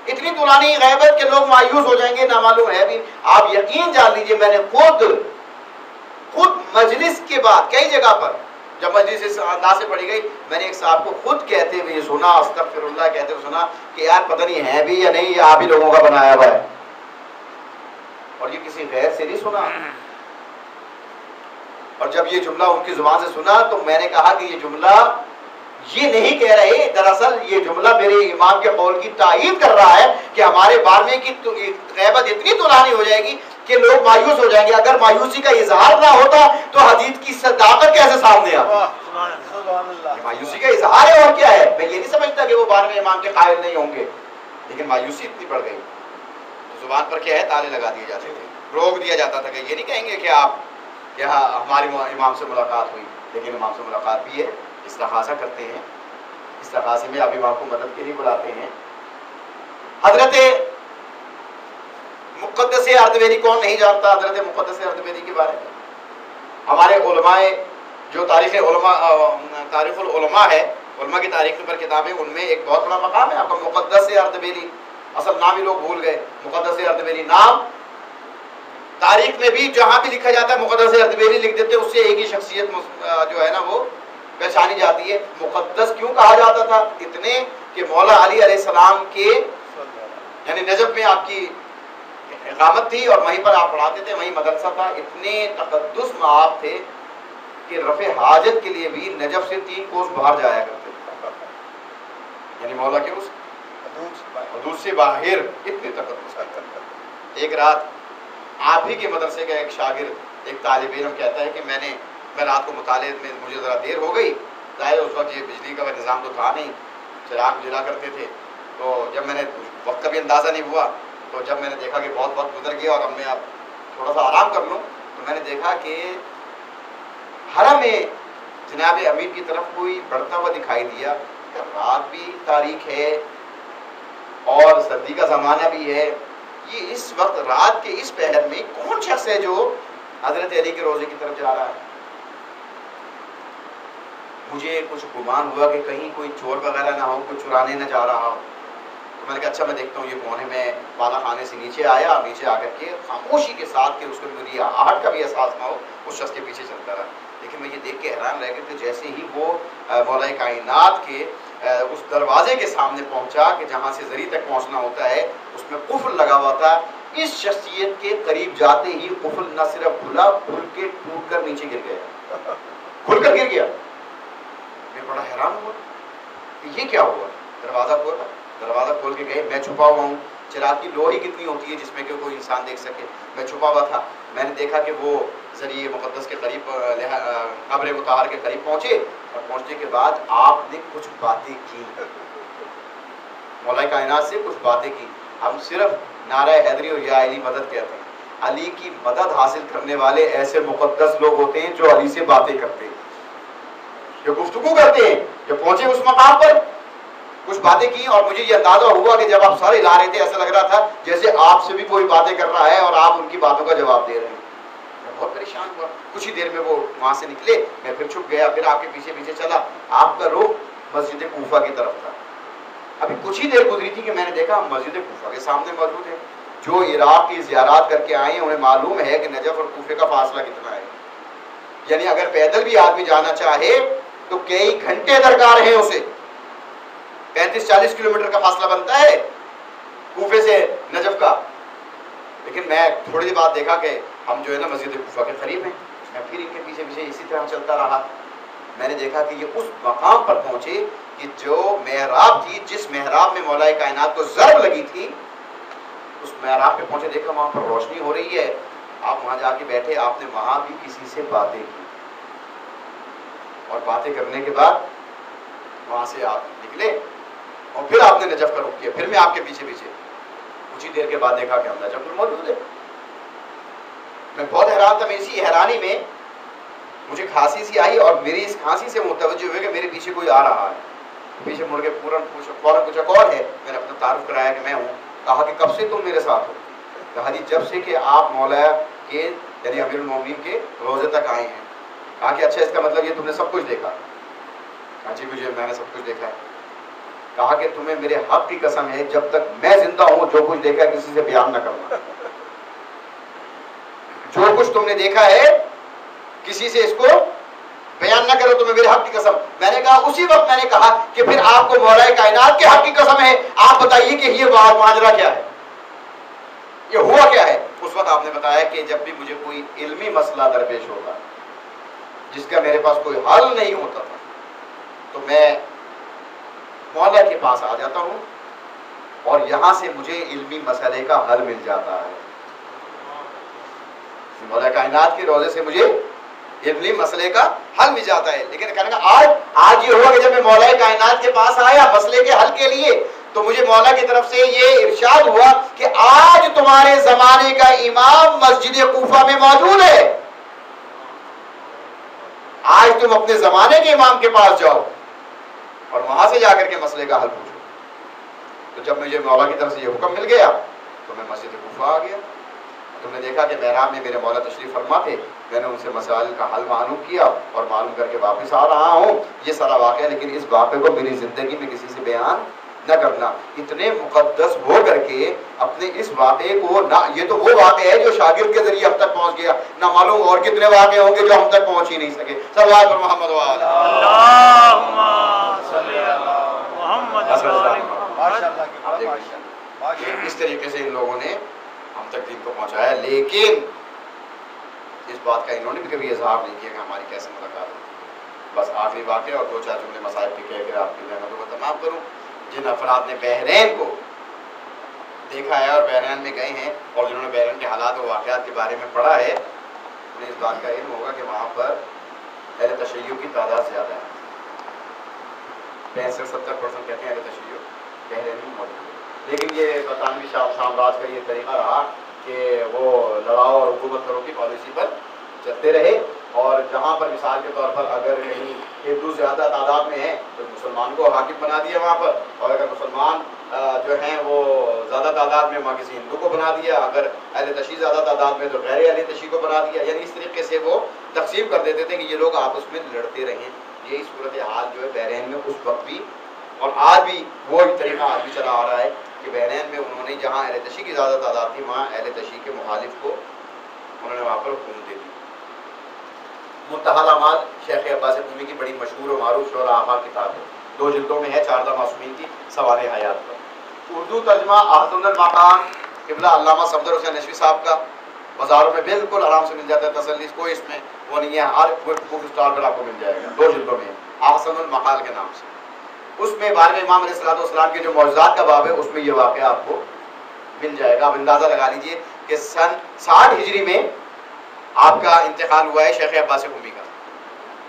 اتنی طولانی غیبت کہ لوگ مایوس ہو جائیں گے، نامعلوم ہے بھی۔ آپ یقین جان لیجئے میں نے خود مجلس کے بعد کئی جگہ پر جب مجلس اس انداز سے پڑھی گئی میں نے ایک صاحب کو خود کہتے ہوئے سنا، استغفر اللہ کہتے ہوئے سنا کہ یار پتہ نہیں ہے بھی یا نہیں، یہ آپ ہی لوگوں کا بنایا ہوا ہے، اور یہ کسی غیر سے نہیں سنا۔ اور جب یہ جملہ ان کی زبان سے سنا تو میں نے کہا کہ یہ جملہ یہ نہیں کہہ رہے، دراصل یہ جملہ میرے امام کے قول کی تائید کر رہا ہے کہ ہمارے بارے کی غیبت اتنی طولانی ہو جائے گی کہ لوگ مایوس ہو جائیں گے۔ اگر مایوسی کا اظہار نہ ہوتا تو حدیث کی صداقت کیسے سامنے آتی؟ مایوسی کا اظہار ہے اور کیا ہے۔ میں یہ نہیں سمجھتا کہ وہ بارے میں امام کے قائل نہیں ہوں گے، لیکن مایوسی اتنی بڑھ گئی تو زبان پر کیا ہے تالے لگا دیے جاتے تھے، روک دیا جاتا تھا کہ یہ نہیں کہیں گے کہ آپ کہ ہاں ہماری امام سے ملاقات ہوئی، لیکن امام سے ملاقات بھی ہے، استغاثہ کرتے ہیں، استغاثے میں اب امام کو مدد کے لیے بلاتے ہیں۔ حضرت مقدس اردبیلی کون نہیں جانتا حضرت مقدس اردبیلی کے بارے میں؟ ہمارے علماء جو تاریخ العلماء ہے، علماء کی تاریخ پر کتابیں، ان میں ایک بہت بڑا مقام ہے آپ کا مقدس اردبیلی، اصل نام ہی لوگ بھول گئے، مقدس اردبیلی نام تاریخ میں بھی جہاں بھی لکھا جاتا ہے مقدس اردبیلی لکھ دیتے، اس سے ایک ہی شخصیت جو ہے نا وہ پہچانی جاتی ہے۔ مقدس کیوں کہا جاتا تھا؟ اتنے کہ مولا علی علیہ السلام کے یعنی نجف میں آپ کی اقامت تھی اور وہیں پر آپ پڑھاتے تھے، وہیں مدرسہ تھا، اتنے تقدس میں آپ تھے کہ رفع حاجت کے لیے بھی نجف سے 3 کوس باہر جایا کرتے تھے، یعنی مولا کے اس حدود سے باہر اتنے تقدس کرتے۔ ایک رات آپ ہی کے مدرسے کا ایک شاگرد، ایک طالب علم کہتا ہے کہ میں رات کو مطالعے میں مجھے ذرا دیر ہو گئی، ظاہر اس وقت یہ بجلی کا نظام تو تھا نہیں، چراغ جلا کرتے تھے، تو جب میں نے وقت کا بھی اندازہ نہیں ہوا، تو جب میں نے دیکھا کہ بہت وقت گزر گیا اور اب میں اب تھوڑا سا آرام کر لوں، تو میں نے دیکھا کہ حرم میں جناب امیر کی طرف کوئی بڑھتا ہوا دکھائی دیا، رات بھی تاریخ ہے اور سردی کا زمانہ بھی ہے، یہ اس وقت رات کے اس پہر میں کون شخص ہے جو حضرت علی کے روضے کی طرف جا رہا ہے؟ مجھے کچھ گمان ہوا کہ کہیں کوئی چور وغیرہ نہ ہو، کوئی چرانے نہ جا رہا ہو، تو میں نے کہا اچھا میں دیکھتا ہوں یہ کون ہے۔ میں بالا خانے سے نیچے آیا، نیچے آ کر کے خاموشی کے ساتھ کہ اس کو میری آہٹ کا بھی احساس نہ ہو، اس شخص کے پیچھے چلتا رہا، لیکن میں یہ دیکھ کے حیران رہ گیا کہ جیسے ہی وہ مولا کائنات کے اس دروازے کے سامنے پہنچا کہ جہاں سے زری تک پہنچنا ہوتا ہے، اس میں قفل لگا ہوا تھا، اس شخصیت کے قریب جاتے ہی قفل نہ صرف کھلا، کھل کے ٹوٹ کر نیچے گر گیا، کھل کر گر گیا۔ میں بڑا حیران ہوا کہ یہ کیا ہوا، دروازہ کھول کے گئے، میں چھپا ہوا ہوں، چراغ کی لو ہی کتنی ہوتی ہے جس میں کہ کوئی انسان دیکھ سکے، میں چھپا ہوا تھا، میں نے دیکھا کہ وہ ذریعہ مقدس کے قریب قبر مطہر کے قریب پہنچے، اور پہنچنے کے بعد آپ نے کچھ باتیں کی، مولا کائنات سے کچھ باتیں کی۔ ہم صرف نعرہ حیدری اور یا علی مدد کہتے ہیں، علی کی مدد حاصل کرنے والے ایسے مقدس لوگ ہوتے ہیں جو علی سے باتیں کرتے ہیں، جو گفتگو کرتے ہیں۔ جب پہنچے اس مقام پر کچھ باتیں کی، اور مجھے یہ اندازہ ہوا کہ جب آپ سر ہلا رہے تھے ایسا لگ رہا تھا جیسے آپ سے بھی کوئی باتیں کر رہا ہے اور آپ ان کی باتوں کا جواب دے رہے ہیں۔ میں بہت پریشان ہوا، کچھ ہی دیر میں وہ وہاں سے نکلے، میں پھر چھپ گیا، پھر آپ کے پیچھے پیچھے چلا، آپ کا رخ مسجد کوفہ کی طرف تھا۔ ابھی کچھ ہی دیر گزری تھی کہ میں نے دیکھا مسجد کوفہ کے سامنے موجود ہے۔ جو عراق کی زیارات کر کے آئے ہیں انہیں معلوم ہے کہ نجف اور کوفے کا فاصلہ کتنا ہے، یعنی اگر پیدل بھی آدمی جانا چاہے تو کئی گھنٹے درکار ہیں، اسے 35-40 کلومیٹر کا فاصلہ بنتا ہے کوفے سے نجف کا۔ لیکن میں تھوڑی دیر بعد دیکھا کہ ہم جو ہے نا مسجد کوفہ کے قریب ہیں، میں پھر ان کے پیچھے پیچھے اسی طرح چلتا رہا۔ میں نے دیکھا کہ یہ اس مقام پر پہنچے کہ جو محراب تھی، جس محراب میں مولا کائنات کو ضرب لگی تھی، اس محراب پہ پہنچے، دیکھا وہاں پر روشنی ہو رہی ہے، آپ وہاں جا کے بیٹھے، آپ نے وہاں بھی کسی سے باتیں کی، اور باتیں کرنے کے بعد وہاں سے آپ نکلے اور پھر آپ نے نجف کا رخ کیا، پھر میں آپ کے پیچھے پیچھے کچھ ہی دیر کے بعد دیکھا کہ ہم نجف میں موجود ہے۔ میں بہت حیران تھا، میں اسی حیرانی میں مجھے کھانسی سی آئی، اور میری اس کھانسی سے متوجہ ہوئے کہ میرے پیچھے کوئی آ رہا ہے، پیچھے مڑ کے فوراً پوچھا کون ہے، میں نے اپنا تعارف کرایا کہ میں ہوں۔ کہا کہ کب سے تم میرے ساتھ ہو؟ کہا جی جب سے کہ آپ مولا کے یعنی امیر المومنین کے روضے تک آئے ہیں۔ کہا کہ اچھا اس کا مطلب یہ تم نے سب کچھ دیکھا؟ کہا جی مجھے میں نے سب کچھ دیکھا ہے۔ کہا کہ تمہیں میرے حق کی قسم ہے جب تک میں زندہ ہوں جو کچھ دیکھا ہے کسی سے بیان نہ کرنا، جو کچھ تم نے دیکھا ہے کسی سے اس کو بیان نہ کرو، تمہیں میرے حق کی قسم۔ میں نے کہا اسی وقت میں نے کہا کہ پھر آپ کو مولا کائنات کے حق کی قسم ہے، آپ بتائیے کہ یہ ماجرا کیا ہے، یہ ہوا کیا ہے؟ اس وقت آپ نے بتایا کہ جب بھی مجھے کوئی علمی مسئلہ درپیش ہوگا جس کا میرے پاس کوئی حل نہیں ہوتا تھا تو میں مولا کے پاس آ جاتا ہوں اور یہاں سے مجھے علمی مسئلے کا حل مل جاتا ہے۔ مولا کائنات کے روضے سے مجھے علمی مسئلے کا حل مل جاتا ہے۔ لیکن کہنے کا آج یہ ہوا کہ جب میں مولا کائنات کے پاس آیا مسئلے کے حل کے لیے تو مجھے مولا کی طرف سے یہ ارشاد ہوا کہ آج تمہارے زمانے کا امام مسجد کوفہ میں موجود ہے، آج تم اپنے زمانے کے امام کے پاس جاؤ اور وہاں سے جا کر کے مسئلے کا حل پوچھو۔ تو جب مجھے مولا کی طرف سے یہ حکم مل گیا تو میں مسجد کوفہ آ گیا۔ تم نے دیکھا کہ محراب میں میرے مولا تشریف فرما تھے، میں نے ان سے مسائل کا حل معلوم کیا اور معلوم کر کے واپس آ رہا ہوں۔ یہ سارا واقعہ، لیکن اس واقعے کو میری زندگی میں کسی سے بیان نہ کرنا. اتنے مقدس ہو کر کے اپنے اس واقعے کو نہ, یہ تو وہ واقعہ ہے جو شاگرد کے ذریعے ہم تک پہنچ گیا, نہ معلوم اور کتنے واقعے ہوں گے جو ہم تک پہنچ ہی نہیں سکے. صلوات پر محمد اللہم صلی علی محمد. اس طریقے سے ان لوگوں نے ہم تک دین کو پہنچایا, لیکن اس بات کا انہوں نے بھی کبھی اظہار نہیں کیا کہ ہماری کیسے ملاقات ہوتی. بس آخری واقعہ اور دو چار جملے مسائل کے کہہ کر آپ کی محنتوں کو تمام کروں. جن افراد نے بحرین کو دیکھا ہے اور بحرین میں گئے ہیں اور جنہوں نے بحرین کے حالات و واقعات کے بارے میں پڑھا ہے, انہیں اس بات کا علم ہوگا کہ وہاں پر اہل تشیع کی تعداد زیادہ ہے. 65-70% کہتے ہیں اہل تشیع بحرین میں موجود ہے. لیکن یہ برطانوی سامراج کا یہ طریقہ رہا کہ وہ لڑاؤ اور حکومت کرو کی پالیسی پر چلتے رہے, اور جہاں پر مثال کے طور پر اگر کہیں ہندو زیادہ تعداد میں ہیں تو مسلمان کو حاکم بنا دیا وہاں پر, اور اگر مسلمان جو ہیں وہ زیادہ تعداد میں وہاں کسی ہندو کو بنا دیا, اگر اہل تشیع زیادہ تعداد میں تو غیر اہل تشیع کو بنا دیا. یعنی اس طریقے سے وہ تقسیم کر دیتے تھے کہ یہ لوگ آپس میں لڑتے رہیں. یہی صورتحال جو ہے بحرین میں اس وقت بھی اور آج بھی وہی طریقہ آج بھی چلا آ رہا ہے کہ بحرین میں انہوں نے جہاں اہل تشیع کی زیادہ تعداد تھی وہاں اہل تشیع کے مخالف کو انہوں نے وہاں پر حکومت دے دی. منتہی الامال شیخ عباس قمی کی بڑی مشہور و معروف شعراء آفاق کتاب ہے, 2 جلدوں میں ہے, 14 معصومین کی سوانح حیات پر. اردو ترجمہ احسن المقام قبلہ علامہ صفدر حسین نشوی صاحب کا, بازاروں میں بالکل آرام سے مل جاتا ہے, تسلی کوئی اس میں وہ نہیں ہے, ہر بک اسٹال پر آپ کو مل جائے گا. 2 جلدوں میں احسن المقال کے نام سے. اس میں 12ویں امام علیہ الصلوۃ والسلام کے جو معجزات کا باب ہے اس میں یہ واقعہ آپ کو مل جائے گا. آپ اندازہ لگا لیجئے کہ سن 60 ہجری میں آپ کا انتقال ہوا ہے شیخ عباس قمی کا.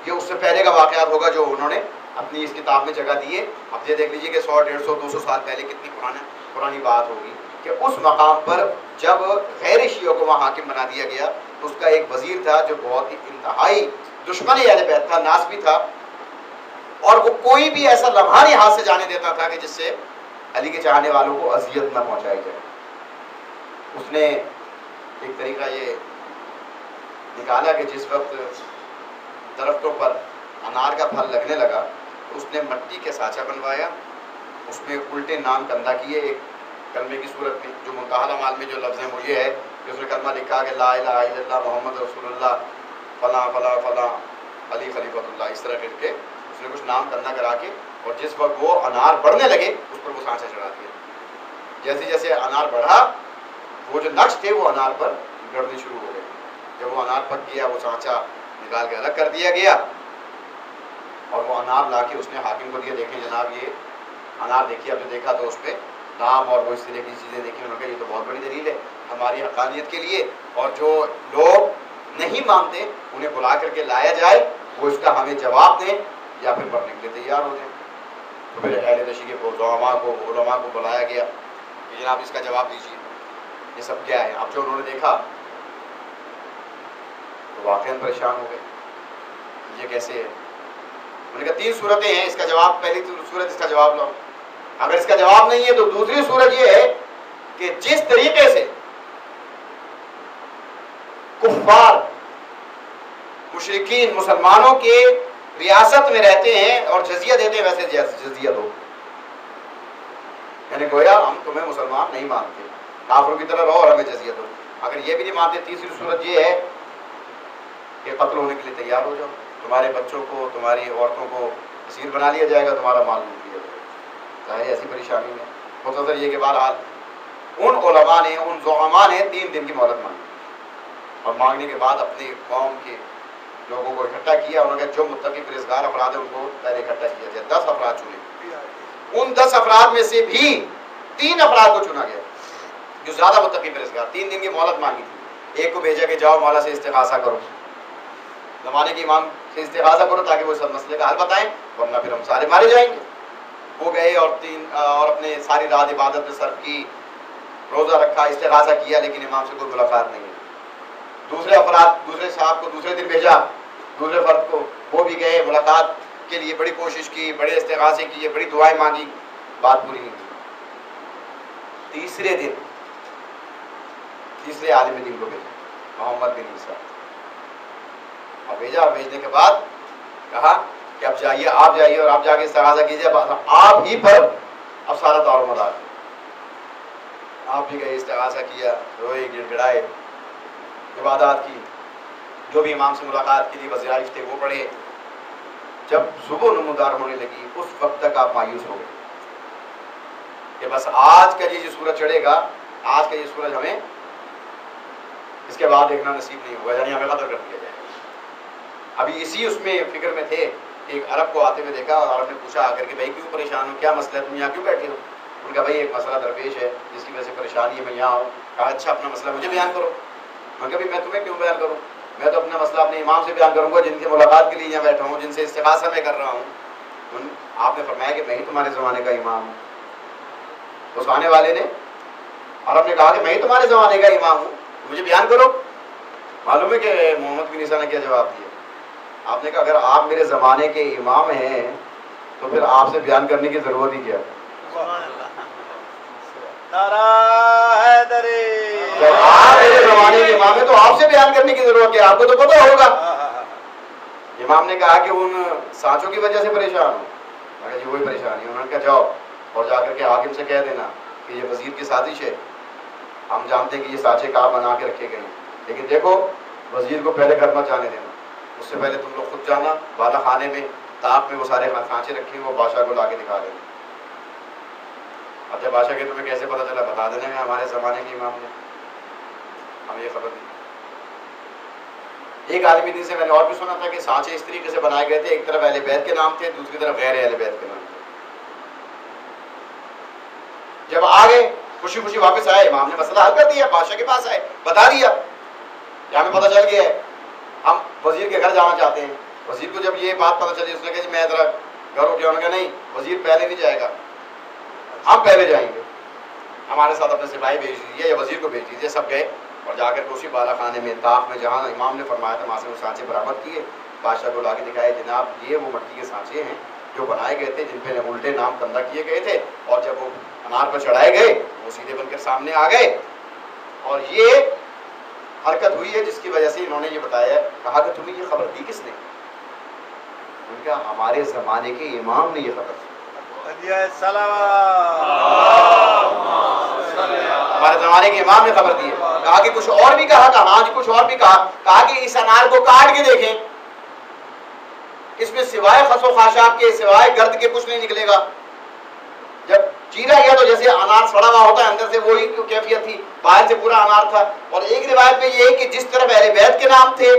یہ اس سے پہلے کا واقعات ہوگا جو انہوں نے اپنی اس کتاب میں جگہ دی ہے. اب یہ دیکھ لیجئے کہ 100, 150, 200 سال پہلے کتنی پرانی بات ہوگی کہ اس مقام پر جب غیر شیعوں کو وہاں حاکم بنا دیا گیا تو اس کا ایک وزیر تھا جو بہت ہی انتہائی دشمن اہل بیت تھا, ناسبی تھا, اور وہ کوئی بھی ایسا لمحہ نہیں ہاتھ سے جانے دیتا تھا کہ جس سے علی کے چاہنے والوں کو اذیت نہ پہنچائی جائے. اس نے ایک طریقہ یہ نکالا کہ جس وقت درختوں پر انار کا پھل لگنے لگا تو اس نے مٹی کے سانچہ بنوایا, اس میں الٹے نام کندہ کیے ایک کلمے کی صورت میں. جو منتہی الامال میں جو لفظ ہے وہ یہ ہے کہ اس نے کلمہ لکھا کہ لا الہ الا اللہ محمد رسول اللہ فلاں فلاں فلاں علی خلیفۃ اللہ, اس طرح کر کے اس نے کچھ نام کندہ کرا کے, اور جس وقت وہ انار بڑھنے لگے اس پر وہ سانچہ چڑھا دیا. جیسے جیسے انار بڑھا وہ جو نقش تھے وہ انار پر گڑنے شروع ہو گئے. جب وہ انار پک گیا وہ سانچہ نکال کے الگ کر دیا گیا, اور وہ انار لا کے اس نے حاکم کو دیا. دیکھیں جناب یہ انار دیکھیے. اب جو دیکھا تو اس پہ نام اور وہ اس طرح کی چیزیں دیکھی, انہوں نے کہا یہ تو بہت بڑی دلیل ہے ہماری حقانیت کے لیے, اور جو لوگ نہیں مانتے انہیں بلا کر کے لایا جائے, وہ اس کا ہمیں جواب دیں یا پھر پڑھنے کے لیے تیار ہو جائیں. تو پھر اہل تشیع کے علماء کو بلایا گیا کہ جناب اس کا جواب دیجیے, یہ سب کیا ہے. اب جو انہوں نے دیکھا تو واقعاً پریشان ہو گئے, یہ کیسے ہے. انہوں نے کہا 3 صورتیں ہیں, اس کا جواب, پہلی صورت اس کا جواب لاؤ. اگر اس کا جواب نہیں ہے تو دوسری صورت یہ ہے کہ جس طریقے سے کفار مشرکین مسلمانوں کے ریاست میں رہتے ہیں اور جزیہ دیتے ہیں ویسے جزیہ دو. یعنی گویا ہم تمہیں مسلمان نہیں مانتے, کافروں کی طرح رہو اور ہمیں جزیہ دو. اگر یہ بھی نہیں مانتے, تیسری صورت یہ ہے کہ قتل ہونے کے لیے تیار ہو جاؤ, تمہارے بچوں کو تمہاری عورتوں کو اسیر بنا لیا جائے گا, تمہارا مال لوٹ لیا جائے گا. ظاہر ایسی پریشانی میں مختصر یہ کہ بہرحال ان علماء نے, ان زعماء نے 3 دن کی مہلت مانگی, اور مانگنے کے بعد اپنی قوم کے لوگوں کو اکٹھا کیا. انہوں نے جو متقی پرہیزگار افراد ہیں ان کو پہلے اکٹھا کیا جائے. 10 افراد چنے. ان 10 افراد میں سے بھی 3 افراد کو چنا گیا جو زیادہ متقی پرہیزگار. 3 دن کی مہلت مانگی تھی. ایک کو بھیجا کہ جاؤ مولا سے استغاثہ کرو, زمانے کے امام سے استغاثہ کرو تاکہ وہ سب مسئلے کا حل بتائیں, ورنہ پھر ہم سارے مارے جائیں گے. وہ گئے اور اپنے ساری رات عبادت میں صرف کی, روزہ رکھا, استغاثہ کیا, لیکن امام سے کوئی ملاقات نہیں. دوسرے صاحب کو دوسرے دن بھیجا, دوسرے فرد کو, وہ بھی گئے, ملاقات کے لیے بڑی کوشش کی, بڑے استغاثے کیے, بڑی دعائیں مانگی, بات پوری نہیں کی. تیسرے عالم دین کو بھیجا, محمد بن عیسیٰ. اور بھیجنے کے بعد کہا کہ اب جائیے, آپ جائیے اور آپ جا کے استغاثہ کیجیے, آپ ہی پر اب سارا دار و مدار آپ بھی گئے، استغاثہ کیا، روئے، گڑ گڑائے، عبادات کی، جو بھی امام سے ملاقات کی تھی وظائف تھے وہ پڑھے. جب صبح نمودار ہونے لگی اس وقت تک آپ مایوس ہو گئے کہ بس آج کا یہ جو سورج چڑھے گا، آج کا یہ سورج ہمیں اس کے بعد دیکھنا نصیب نہیں ہوگا، یعنی ہمیں قدر کر دیا جائے. ابھی اسی اس میں فکر میں تھے کہ ایک عرب کو آتے ہوئے دیکھا اور عرب نے پوچھا آ کر کے بھائی کیوں پریشان ہو، کیا مسئلہ ہے، تم یہاں کیوں بیٹھے ہو؟ ان کا بھائی ایک مسئلہ درپیش ہے جس کی وجہ سے پریشانی ہے، میں یہاں ہوں. کہا اچھا اپنا مسئلہ مجھے بیان کرو. میں کہا میں تمہیں کیوں بیان کروں، میں تو اپنا مسئلہ اپنے امام سے بیان کروں گا جن کی ملاقات کے لیے یہاں بیٹھا ہوں، جن سے استغاثہ میں کر رہا ہوں. آپ نے فرمایا کہ میں ہی تمہارے زمانے کا امام ہوں. اس آنے والے نے عرب نے کہا کہ میں ہی تمہارے زمانے کا امام ہوں، مجھے بیان کرو. معلوم ہے کہ محمد بن عیسیٰ نے کیا جواب دیا؟ آپ نے کہا اگر آپ میرے زمانے کے امام ہیں تو پھر آپ سے بیان کرنے کی ضرورت ہی کیا؟ نعرہ حیدری. جب آپ میرے زمانے کے امام ہیں تو آپ سے بیان کرنے کی ضرورت کیا؟ آپ کو تو پتہ ہوگا. امام نے کہا کہ ان سانچوں کی وجہ سے پریشان ہوں. میں کہا جی وہی پریشانی ہے. انہوں نے کہا جاؤ اور جا کر کے حاکم سے کہہ دینا کہ یہ وزیر کی سازش ہے، ہم جانتے ہیں کہ یہ سانچے کہاں بنا کے رکھے گئے ہیں، لیکن دیکھو وزیر کو پہلے گھر مت جانے دینا، اس سے پہلے تم لوگ خود جانا بالا خانے میں تاپ میں وہ سارے سانچے رکھے وہ بادشاہ کو لا کے دکھا دینا. اب جب بادشاہ کے تمہیں کیسے پتا چلا؟ بتا دینا ہے ہمارے زمانے کے امام نے ہمیں یہ خبر دی. ایک عالمی دین سے میں نے اور بھی سنا تھا کہ سانچے اس طریقے سے بنائے گئے تھے، ایک طرف اہل بیت کے نام تھے، دوسری طرف غیر اہل بیت کے نام تھے. جب آگے خوشی خوشی واپس آئے، امام نے مسئلہ حل کر دیا، بادشاہ کے پاس آئے بتا دیا کہ ہمیں پتہ چل گیا ہے، ہم وزیر کے گھر جانا چاہتے ہیں. وزیر کو جب یہ بات پتہ چلی اس نے کہا جی میں ذرا گھر اٹھ گیا. انہوں نے کہا نہیں وزیر پہلے نہیں جائے گا، ہم پہلے جائیں گے، ہمارے ساتھ اپنے سپاہی بھیج دیجیے یا وزیر کو بھیج دیجیے. سب گئے اور جا کر کے اسی بالا خانے میں طاق میں جہاں امام نے فرمایا تھا وہاں سے وہ سانچے برآمد کیے. بادشاہ کو لا کے دکھائے جناب یہ وہ مٹی کے سانچے ہیں جو بنائے گئے تھے، جن پہ الٹے نام کندہ کیے گئے تھے، اور جب وہ انار پر چڑھائے گئے وہ سیدھے بن کر سامنے آ گئے. اور یہ حرکت ہوئی ہے جس کی وجہ سے انہوں نے یہ بتایا. کہا کہ تمہیں یہ خبر دی کس نے؟ ان کا ہمارے زمانے کے امام نے یہ خبر دی. ہمارے زمانے کے امام نے خبر دی ہے. کہا کہ کچھ اور بھی کہا، ہاں جی کچھ اور بھی کہا. کہا کہ اس انار کو کاٹ کے دیکھیں، اس میں سوائے خس و خاشاک کے سوائے گرد کے کچھ نہیں نکلے گا. جب چیرا گیا تو جیسے انار سڑا ہوا ہوتا ہے اندر سے وہی کیفیت تھی، باہر سے پورا انار تھا. اور ایک روایت میں یہ ہے کہ جس طرف اہل بیت کے نام تھے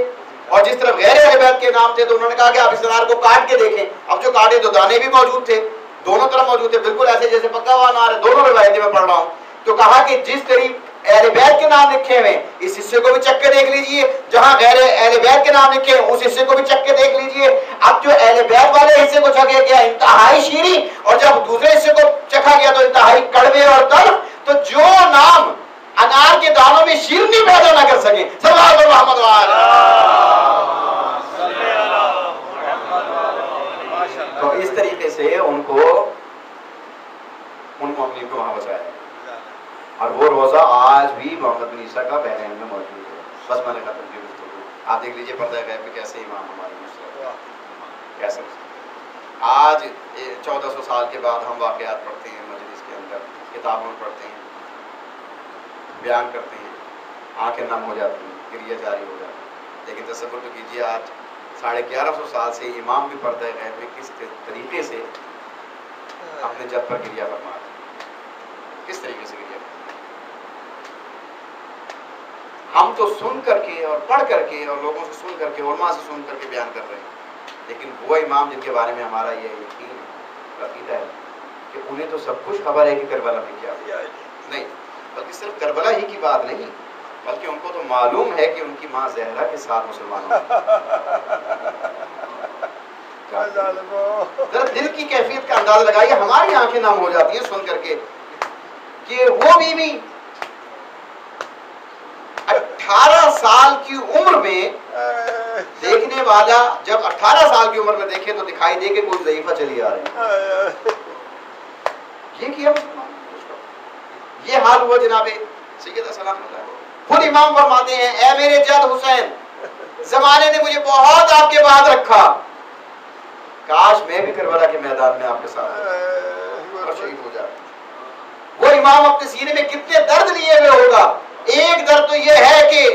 اور جس طرف غیر اہل بیت کے نام تھے تو انہوں نے کہا کہ آپ اس انار کو کاٹ کے دیکھیں. اب جو کاٹے تو دانے بھی موجود تھے، دونوں طرف موجود تھے، بالکل ایسے جیسے پکا ہوا انار ہے. دونوں روایتیں میں پڑھ رہا ہوں. تو کہا کہ جس طریقے اہل بیت کے نام لکھے ہوئے اس حصے کو بھی چک کے دیکھ لیجئے، جہاں غیر اہل بیت کے نام لکھے اس حصے کو بھی چک کے دیکھ لیجئے. اب جو اہل بیت والے حصے کو چکھا گیا انتہائی شیریں، اور جب دوسرے حصے کو چکھا گیا تو انتہائی کڑوے اور تلخ. تو جو نام انار کے دانوں میں شیرنی پیدا نہ کر سکے، سرکار محمد تو اس طریقے سے ان کو ان مومنین کو وہاں بچایا. اور وہ روزہ آج بھی محمد بن عیسیٰ کا بحرین میں موجود ہے. بس میں نے ختم کی گفتگو. آپ دیکھ لیجیے پردہ غیب میں کیسے امام ہمارے مسلم کیسے آج 1400 سال کے بعد ہم واقعات پڑھتے ہیں مجلس کے اندر، کتابوں میں پڑھتے ہیں، بیان کرتے ہیں، آنکھیں نم ہو جاتی ہیں، کریا جاری ہو جاتی ہے. لیکن تصور تو کیجیے آج 1150 سال سے امام بھی پردہ غیب میں کس طریقے سے اپنے جد پر کریا فرما رہے ہیں، کس طریقے سے کریا. ہم تو سن کر کے اور پڑھ کر کے اور لوگوں سے سن کر کے علماء سے سن کر کے بیان کر رہے ہیں، لیکن وہ امام جن کے بارے میں ہمارا یہ یقین عقیدہ ہے کہ انہیں تو سب کچھ خبر ہے کہ کربلا میں کیا نہیں، بلکہ صرف کربلا ہی کی بات نہیں، بلکہ ان کو تو معلوم ہے کہ ان کی ماں زہرا کے ساتھ مسلمانوں ذرا دل کی کیفیت کا اندازہ لگائیے. ہماری آنکھیں نم ہو جاتی ہیں سن کر کے کہ وہ بیوی 18 سال کی عمر میں دیکھنے والا جب 18 سال کی عمر میں دیکھے تو دکھائی دے کہ کوئی ضعیفہ چلی آ رہی ہے. یہ کیا یہ حال ہوا جناب سیدنا سلام اللہ. خود امام فرماتے ہیں اے میرے جد حسین، زمانے نے مجھے بہت آپ کے بعد رکھا، کاش میں بھی کربلا کے میدان میں آپ کے ساتھ اور شہید ہو جاتا. امام اپنے سینے میں کتنے درد لیے ہوئے ہوگا. ایک درد تو یہ ہے کہ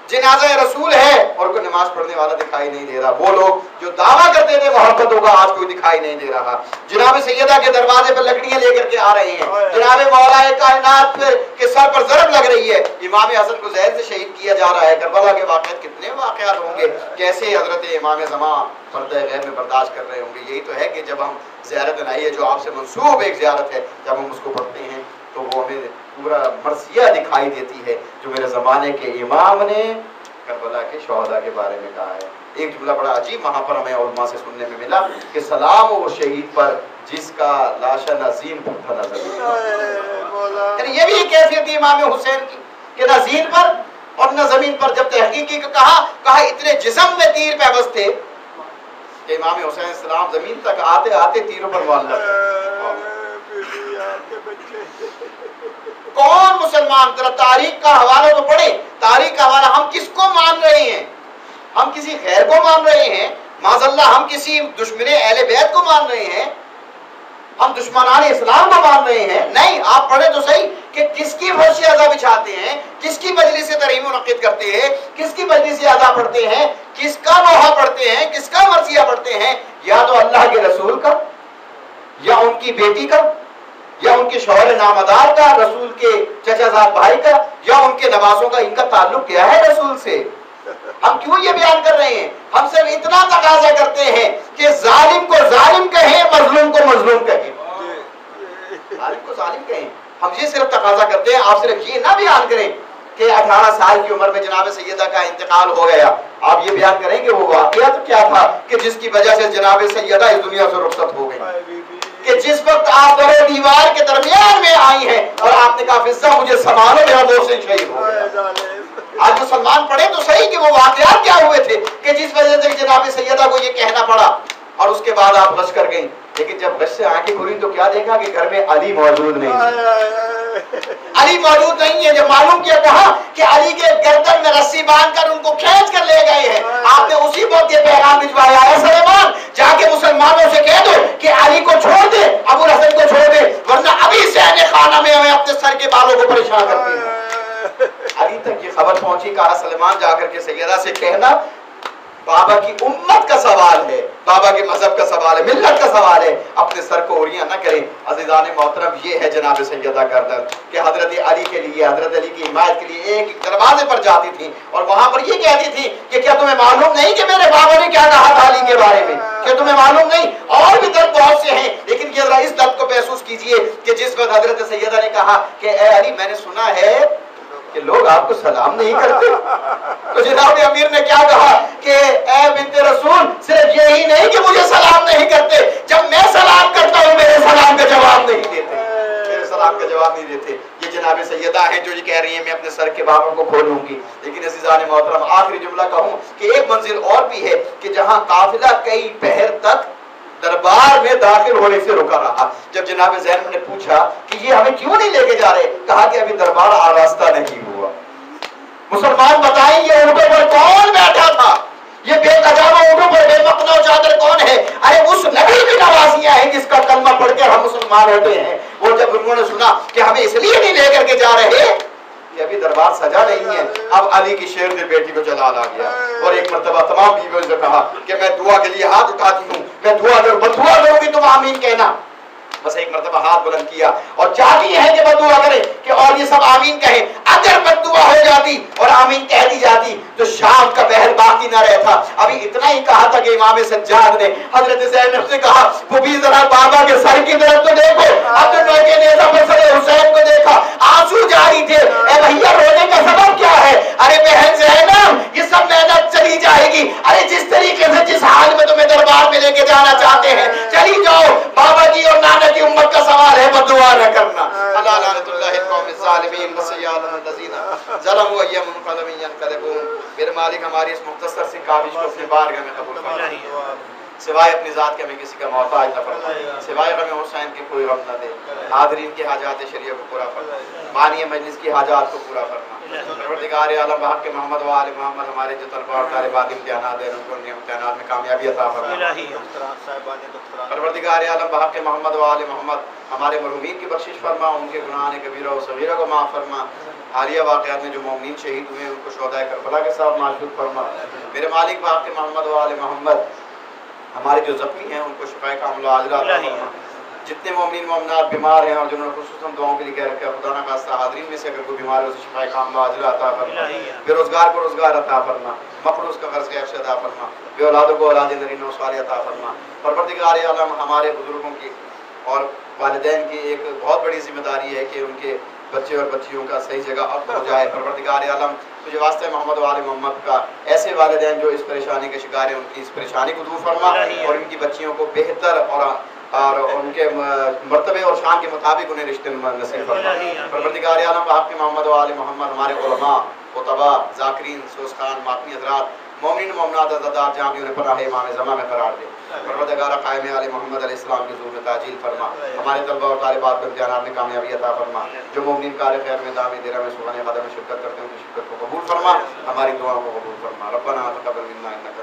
جنازہ رسول ہے اور کوئی نماز پڑھنے والا دکھائی نہیں دے رہا. وہ لوگ جو دعویٰ کرتے تھے محبت ہوگا آج کوئی دکھائی نہیں دے رہا. جناب سیدہ کے دروازے پر لکڑیاں لے کر کے آ رہے ہیں. جناب مولا کائنات کے سر پر ضرب لگ رہی ہے. امام حسن کو زہر سے شہید کیا جا رہا ہے. کربلا کے واقعات کتنے واقعات ہوں گے. کیسے حضرت امام زمان پردہ غیب میں برداشت کر رہے ہوں گے. یہی تو ہے کہ جب ہم زیارت بنائی ہے جو آپ سے منسوب ایک زیارت ہے, جب ہم اس کو پڑھتے ہیں تو وہ ہمیں پورا مرثیہ دکھائی دیتی ہے جو میرے زمانے کے امام نے کربلا کے شہداء کے بارے میں کہا ہے. ایک جملہ بڑا عجیب وہاں پر ہمیں علماء سے سننے میں ملا کہ سلام وہ شہید پر جس کا لاشا نہ زین پر تھا نہ زمین پر. یعنی یہ بھی ایک کیفیت تھی امام حسین کی کہ نہ زین پر اور نہ زمین پر. جب تحقیقی کا کہا اتنے جسم میں تیر پیوست تھے کہ امام حسین السلام زمین تک آتے آتے تیروں پر معلق ہے. کون مسلمان ذرا تاریخ کا حوالہ تو پڑھے. تاریخ کا حوالہ ہم کس کو مان رہے ہیں؟ ہم کسی خیر کو مان رہے ہیں؟ معاذ اللہ ہم کسی دشمن اہل بیت کو مان رہے ہیں؟ ہم دشمنان اسلام کو مان رہے ہیں؟ نہیں. آپ پڑھیں تو صحیح کہ کس کی فرش اعضا بچھاتے ہیں, کس کی مجلس سے ترہیم منعقد کرتے ہیں, کس کی مجلس اعضا پڑھتے ہیں, کس کا لوحہ پڑھتے ہیں, کس کا مرثیہ پڑھتے ہیں. یا تو اللہ کے رسول کا, یا ان کی بیٹی کا, یا ان کے شوہر نامدار کا, رسول کے چچا زاد بھائی کا, یا ان کے نوازوں کا. ان کا تعلق کیا ہے رسول سے؟ ہم کیوں یہ بیان کر رہے ہیں؟ ہم صرف اتنا تقاضا کرتے ہیں کہ ظالم کو ظالم کہیں, مظلوم کو مظلوم کہیں. ظالم کو ظالم کہیں, ہم یہ صرف تقاضا کرتے ہیں. آپ صرف یہ نہ بیان کریں کہ 18 سال کی عمر میں جناب سیدہ کا انتقال ہو گیا. آپ یہ بیان کریں کہ وہ واقعات کیا تھا کہ جس کی وجہ سے جناب سیدہ اس دنیا سے رخصت ہو گئی. کہ جس وقت آپ در و دیوار کے درمیان میں آئی ہیں اور آپ نے کہا فضہ مجھے سنبھالو میرا دوست شہید ہو گیا. آج مسلمان پڑھے تو صحیح کہ وہ واقعات کیا ہوئے تھے کہ جس وجہ سے جناب سیدہ کو یہ کہنا پڑا. اور اس کے بعد آپ غش کر گئیں. لیکن جب غش سے آنکھیں کھلی تو کیا دیکھا کہ گھر میں علی موجود نہیں. علی موجود نہیں ہے. جب معلوم کیا کہا کہ علی کے گردن میں رسی باندھ کر ان کو کھینچ کر لے گئے ہیں. آپ نے اسی وقت یہ پیغام بھجوایا ہے سلیمان جا کے مسلمانوں سے کہہ دو کہ علی کو چھوڑ دے, ابو الحسن کو چھوڑ دے, ورنہ ابھی صحن خانہ میں ہمیں اپنے سر کے بالوں کو پریشان کرتے ہیں. علی تک یہ خبر پہنچی. کہا سلیمان جا کر کے سیدہ سے کہنا بابا کی امت کا سوال ہے, بابا کے مذہب کا سوال ہے, ملت کا سوال ہے, اپنے سر کو اوریاں نہ کریں. عزیزان محترم یہ ہے جناب سیدہ کا درد کہ حضرت علی کے لیے, حضرت علی کی حمایت کے لیے ایک دروازے پر جاتی تھی اور وہاں پر یہ کہتی تھی کہ کیا تمہیں معلوم نہیں کہ میرے بابا نے کیا کہا تھا علی کے بارے میں؟ کیا تمہیں معلوم نہیں؟ اور بھی درد بہت سے ہیں لیکن یہ ذرا اس درد کو محسوس کیجئے کہ جس وقت حضرت سیدہ نے کہا کہ اے علی میں نے سنا ہے کہ لوگ آپ کو سلام نہیں کرتے. تو جناب امیر نے کیا کہا کہ اے بنت رسول صرف یہی نہیں کہ مجھے سلام نہیں کرتے, جب میں سلام کرتا ہوں میرے سلام کا جواب نہیں دیتے, میرے سلام کا جواب نہیں دیتے. یہ جناب سیدہ ہیں جو یہ کہہ رہی ہیں میں اپنے سر کے بالوں کو کھولوں گی. لیکن عزیزان محترم آخری جملہ کہوں کہ ایک منزل اور بھی ہے کہ جہاں قافلہ کئی پہر تک دربار میں داخل ہونے سے رکا رہا. جب جناب زینب نے پوچھا کہ یہ ہمیں کیوں نہیں لے کے جا رہے, کہا کہ ابھی دربار آراستہ نہیں ہوا. مسلمان بتائیں یہ اونٹوں پر کون بیٹھا تھا؟ یہ بے تجاوز اونٹوں پر بے مقنع چادر کون ہے؟ ارے اس نبی کی نوازیاں ہیں جس کا کلمہ پڑھ کے ہم مسلمان ہوتے ہیں. وہ جب انہوں نے سنا کہ ہمیں اس لیے نہیں لے کر کے جا رہے کہ ابھی دربار سجا نہیں ہے, اب علی کی شیر نے بیٹی کو جلا لا گیا. اور ایک مرتبہ تمام بیویوں سے کہا کہ میں دعا کے لیے ہاتھ اٹھاتی ہوں, میں دعا کروں گی تم آمین کہنا. بس ایک مرتبہ ہاتھ بلند کیا اور چاہتی ہے کہ بددعا کرے کہ اور یہ سب آمین کہیں. اگر بددعا ہو جاتی اور آمین کہہ دی جاتی تو شام کا پہر باقی نہ رہتا. ابھی اتنا ہی کہا تھا کہ امام سجاد نے حضرت زینب سے کہا وہ بھی ذرا بابا کے سر کی طرف تو دیکھو. اب تو کے نیزہ پر سر حسین کو دیکھا, آنسو جاری تھے. اے بھیا رونے کا سبب کیا ہے؟ ارے بہن زینب یہ سب محنت چلی جائے گی. ارے جس طریقے سے جس حال میں تمہیں دربار میں لے کے جانا چاہتے ہیں چلی جاؤ. بابا کی اور نانا کی امت کا سوال ہے, بددعا نہ کرنا. اللہ لعنت اللہ القوم الظالمین وسیئات الذین ظلموا ایام منقلب ینقلبون. میرے مالک ہماری اس مختصر سی کاوش کو اپنے بارگاہ میں قبول فرما. سوائے اپنی ذات کے ہمیں کسی کا محتاج نہ فرما، سوائے غم حسین کے کوئی غم نہ دے، حاضرین کے حاجات شریعہ کو پورا فرما، بانی مجلس کی حاجات کو پورا فرما۔ پروردگار عالم بحق کے محمد و آل محمد ہمارے جو طلباء اور طالبات امتحانات دے رہے ہیں ان کو ان امتحانات میں کامیابی عطا فرما۔ پروردگار عالم بحق کے محمد و آل محمد ہمارے مرحومین کی بخشش فرما، ان کے گناہان کبیرہ و صغیرہ کو معاف فرما۔ حالیہ واقعات میں جو مومنین شہید ہوئے ہیں ان کو شہداء کربلا کے ساتھ معشوق فرما۔ میرے مالک بحق کے محمد و آل محمد ہمارے جو زخمی ہیں ان کو شفاء کاملہ عاجلہ عطا فرما۔ جتنے مومنین مومنات بیمار ہیں اور جنہوں نے خصوصاً دعاؤں کے لیے کہہ رکھا ہے، خدا نہ خواستہ حاضرین میں سے اگر کوئی بیمار ہے اسے شفاء کاملہ عاجلہ عطا فرما، بے روزگار کو روزگار عطا فرما، مقروض کا قرض عفو عطا فرما، بے اولادوں کو اولاد نرینہ و صالحہ عطا فرما۔ پروردگار عالم ہمارے بزرگوں کی اور والدین کی ایک بہت بڑی ذمہ داری ہے کہ ان کے بچے اور بچیوں کا صحیح جگہ اب ہو جائے۔ پروردگار عالم تجھے واسطہ محمد و آل محمد کا ایسے والدین جو اس پریشانی کے شکار ہیں ان کی اس پریشانی کو دور فرما اور ان کی بچیوں کو بہتر اور ان کے مرتبے اور شان کے مطابق انہیں رشتے نصیب فرما۔ پروردگار عالم بحق محمد و آل محمد ہمارے علماء، خطباء، ذاکرین، سوزخان، ماتمی حضرات، مومنین مومنات عزادار جہاں بھی انہیں پناہ امام زمان میں قرار دے۔ پروردگار قائم علی محمد علیہ السلام کی ظہور میں تاجیل فرما، ہمارے طلباء اور طالبات کو امتحانات میں کامیابی عطا فرما۔ جو مومنین کار خیر میں دامی دیرہ میں سبحانہ قدم میں شرکت کرتے ہیں ان کی شرکت کو قبول فرما، ہماری دعاؤں کو قبول فرما۔ ربنا تقبل منا انک